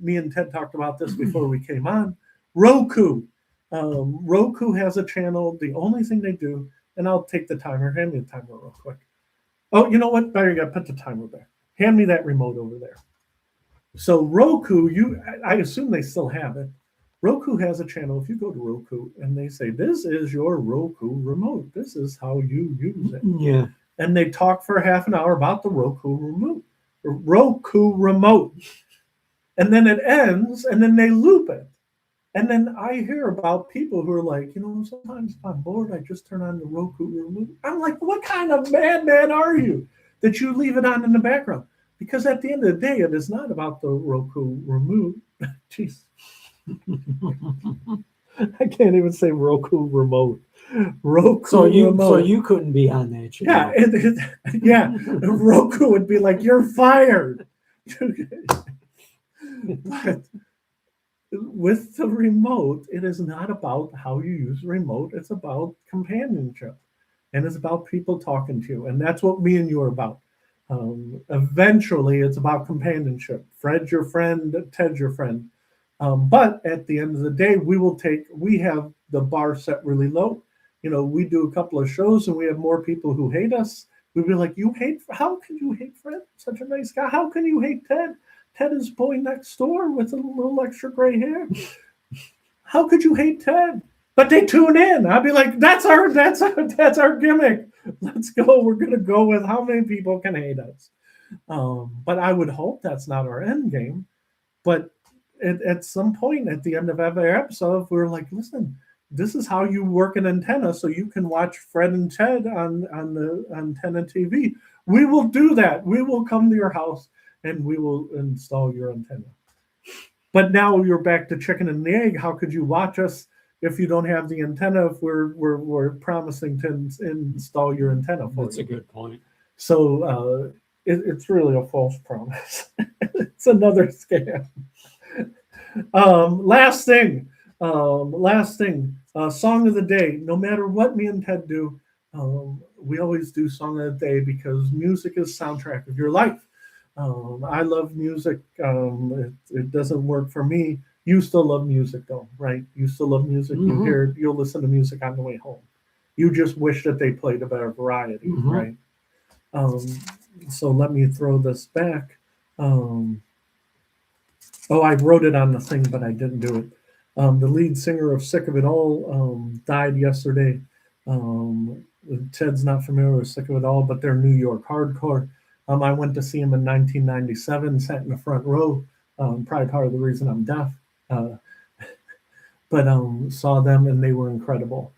Me and Ted talked about this before we came on. Roku. Roku has a channel. The only thing they do, and I'll take the timer. Hand me the timer real quick. Oh, you know what? Better yet, put the timer there. Hand me that remote over there. So Roku, I assume they still have it. Roku has a channel. If you go to Roku and they say, this is your Roku remote. This is how you use it. Yeah. And they talk for half an hour about the Roku remote. And then it ends, and then they loop it. And then I hear about people who are like, sometimes if I'm bored, I just turn on the Roku remote. I'm like, what kind of madman are you that you leave it on in the background? Because at the end of the day, it is not about the Roku remote. Jeez. I can't even say Roku remote. So you couldn't be on that channel. Yeah, Roku would be like, you're fired. But with the remote, it is not about how you use the remote. It's about companionship, and it's about people talking to you, and that's what me and you are about. Eventually, it's about companionship. Fred's your friend, Ted's your friend. But at the end of the day, we have the bar set really low. We do a couple of shows and we have more people who hate us. We'd be like, how can you hate Fred? Such a nice guy. How can you hate Ted? Ted is boy next door with a little extra gray hair. How could you hate Ted? But they tune in. I'd be like, that's our gimmick. Let's go. We're gonna go with how many people can hate us. But I would hope that's not our end game. But at some point at the end of every episode, we're like, listen, this is how you work an antenna so you can watch Fred and Ted on the antenna TV. We will do that. We will come to your house and we will install your antenna. But now you're back to chicken and the egg. How could you watch us if you don't have the antenna, if we're promising to install your antenna for you? That's a good point. So it's really a false promise. It's another scam. Last thing, song of the day. No matter what me and Ted do, we always do song of the day because music is soundtrack of your life. I love music. It doesn't work for me. You still love music though, right? You still love music. Mm-hmm. You'll listen to music on the way home. You just wish that they played a better variety, right? So let me throw this back. I wrote it on the thing, but I didn't do it. The lead singer of Sick of It All died yesterday. Ted's not familiar with Sick of It All, but they're New York hardcore. I went to see him in 1997, sat in the front row. Probably part of the reason I'm deaf. But saw them and they were incredible.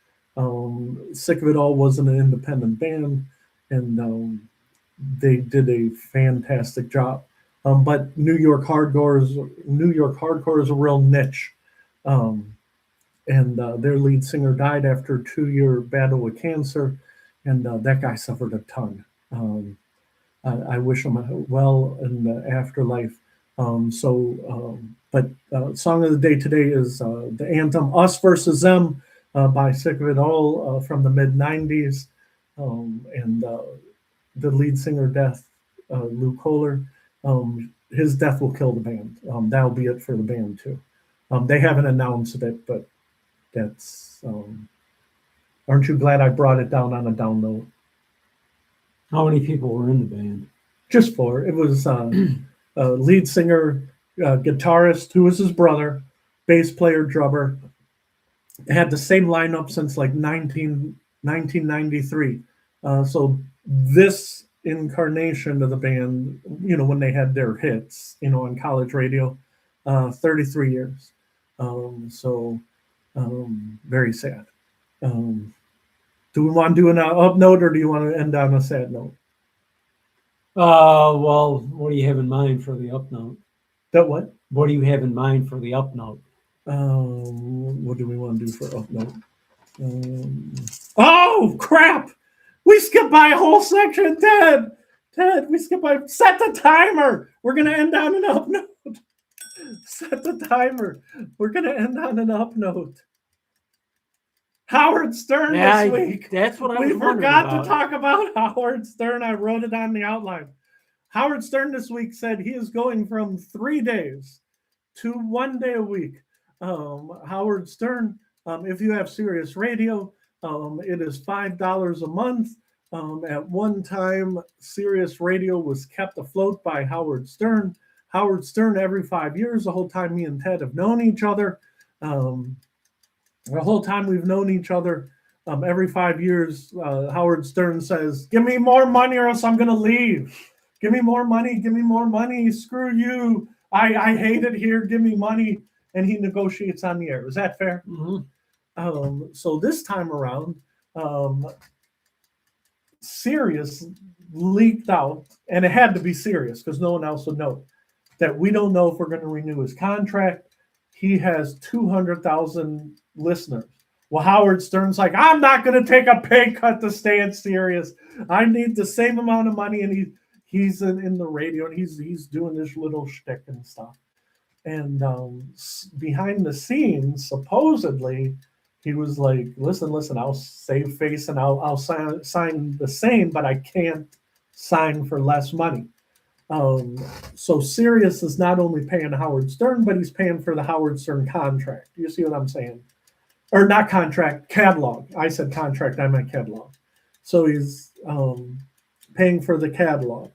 Sick of It All wasn't an independent band. and they did a fantastic job. But New York hardcore is a real niche. Um, and their lead singer died after a 2-year battle with cancer, and that guy suffered a ton. I wish him well in the afterlife. But song of the day today is the anthem "Us Versus Them" by Sick of It All from the mid '90s, and the lead singer death, Lou Koller. His death will kill the band. That'll be it for the band too. They haven't announced it, but that's. Aren't you glad I brought it down on a down note? How many people were in the band? Just 4. It was lead singer, guitarist, who was his brother, bass player, drummer. It had the same lineup since like 1993. So this incarnation of the band, when they had their hits, on college radio, 33 years. Very sad. Do we want to do an up note, or do you want to end on a sad note? Well, what do you have in mind for the up note? That what? What do you have in mind for the up note? What do we want to do for up note? Oh, crap! We skipped by a whole section, Ted! We skipped by... Set the timer! We're going to end on an up note. Set the timer. We're going to end on an up note. Howard Stern this week. That's what I was We forgot about. to talk about Howard Stern. I wrote it on the outline. Howard Stern this week said he is going from 3 days to 1 day a week. Howard Stern, if you have Sirius Radio, it is $5 a month. At one time, Sirius Radio was kept afloat by Howard Stern. Howard Stern, every 5 years, the whole time me and Ted have known each other. The whole time we've known each other, every 5 years, Howard Stern says, "Give me more money or else I'm going to leave. Give me more money. Give me more money. Screw you. I hate it here. Give me money." And he negotiates on the air. Is that fair? Mm-hmm. So this time around, Sirius leaked out, and it had to be Sirius because no one else would know, that we don't know if we're going to renew his contract. He has 200,000 listeners. Well, Howard Stern's like, "I'm not going to take a pay cut to stay at Sirius. I need the same amount of money." And he's in the radio, and he's doing this little shtick and stuff. And behind the scenes, supposedly, he was like, listen, I'll save face and I'll sign the same, but I can't sign for less money. So Sirius is not only paying Howard Stern, but he's paying for the Howard Stern contract. You see what I'm saying? Or not contract, catalog. I said contract, I meant catalog. So he's paying for the catalog.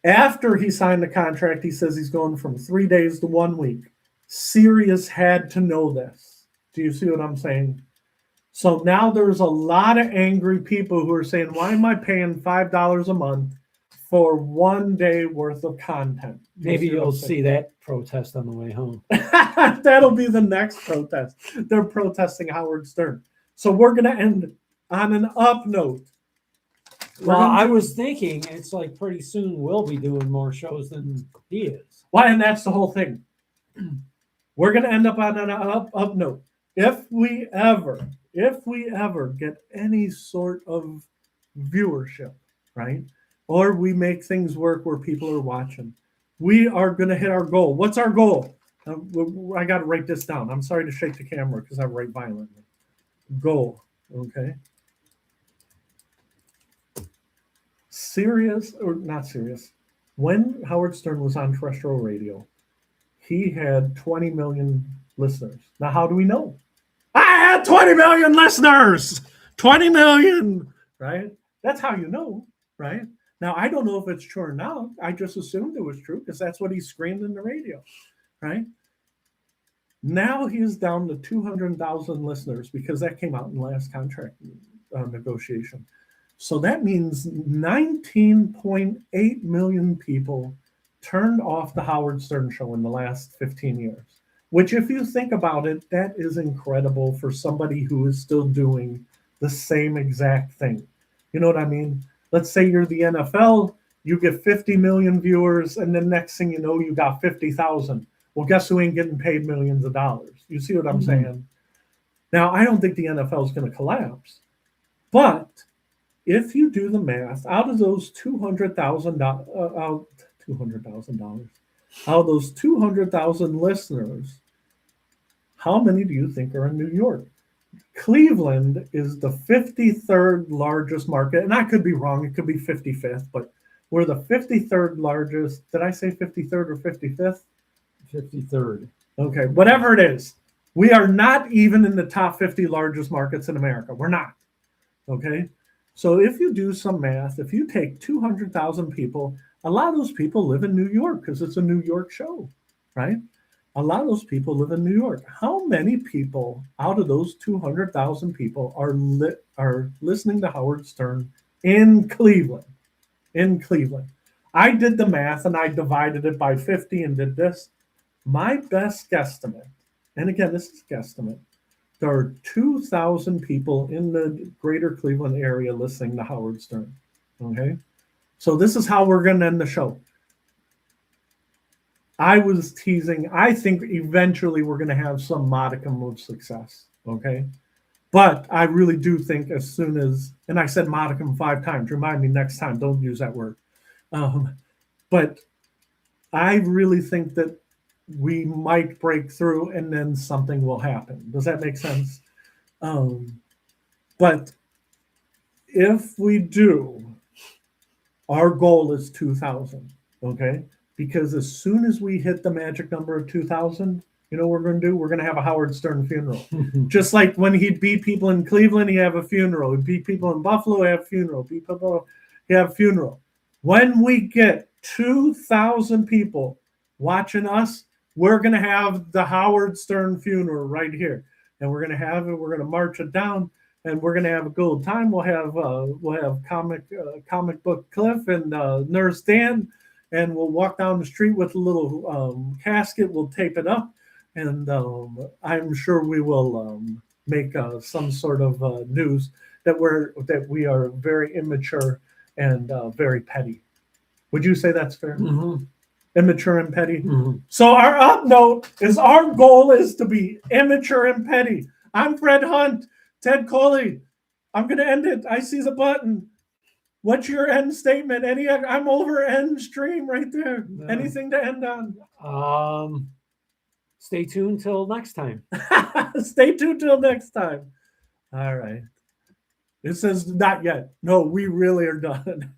After he signed the contract, he says he's going from 3 days to 1 week. Sirius had to know this. Do you see what I'm saying? So now there's a lot of angry people who are saying, "Why am I paying $5 a month for 1 day worth of content?" Maybe you'll see that protest on the way home. That'll be the next protest. They're protesting Howard Stern. So we're going to end on an up note. Well, I was thinking it's like pretty soon we'll be doing more shows than he is. Well, and that's the whole thing. We're going to end up on an up note. If we ever get any sort of viewership, right? Or we make things work where people are watching, we are going to hit our goal. What's our goal? I got to write this down. I'm sorry to shake the camera because I write violently. Goal, okay? Serious or not serious? When Howard Stern was on terrestrial radio, he had 20 million listeners. Now, how do we know? I had 20 million listeners! 20 million! Right? That's how you know, right? Now, I don't know if it's true or not. I just assumed it was true because that's what he screamed in the radio, right? Now he is down to 200,000 listeners because that came out in the last contract negotiation. So that means 19.8 million people turned off the Howard Stern show in the last 15 years, which, if you think about it, that is incredible for somebody who is still doing the same exact thing. You know what I mean? Let's say you're the NFL, you get 50 million viewers, and then next thing you know, you got 50,000. Well, guess who ain't getting paid millions of dollars? You see what I'm saying? Now, I don't think the NFL is going to collapse, but if you do the math, out of those $200,000, out of those 200,000 listeners, how many do you think are in New York? Cleveland is the 53rd largest market, and I could be wrong. It could be 55th, but we're the 53rd largest. Did I say 53rd or 55th? 53rd. Okay, whatever it is. We are not even in the top 50 largest markets in America. We're not. Okay? So if you do some math, if you take 200,000 people, a lot of those people live in New York because it's a New York show, right? A lot of those people live in New York. How many people out of those 200,000 people are listening to Howard Stern in Cleveland? In Cleveland. I did the math and I divided it by 50 and did this. My best guesstimate, and again, this is guesstimate, there are 2,000 people in the greater Cleveland area listening to Howard Stern. Okay? So this is how we're going to end the show. I was teasing. I think eventually we're going to have some modicum of success. Okay? But I really do think as soon as, and I said modicum 5 times, remind me next time, don't use that word. But I really think that we might break through and then something will happen. Does that make sense? But if we do, our goal is 2,000, okay? Because as soon as we hit the magic number of 2,000, you know what we're going to do? We're going to have a Howard Stern funeral. Just like when he'd beat people in Cleveland, he'd have a funeral. He'd beat people in Buffalo, he'd have a funeral. Beat people, he'd have a funeral. When we get 2,000 people watching us, we're going to have the Howard Stern funeral right here. And we're going to have it, we're going to march it down, and we're going to have a good time. We'll have comic book Cliff and Nurse Dan, and we'll walk down the street with a little casket. We'll tape it up, and I'm sure we will make some sort of news that we are very immature and very petty. Would you say that's fair? Mm-hmm. Immature and petty. Mm-hmm. So our up note is our goal is to be immature and petty. I'm Fred Hunt, Ted Koller. I'm going to end it. I see the button. What's your end statement? I'm over end stream right there. No. Anything to end on? Stay tuned till next time. Stay tuned till next time. All right. It says not yet. No, we really are done.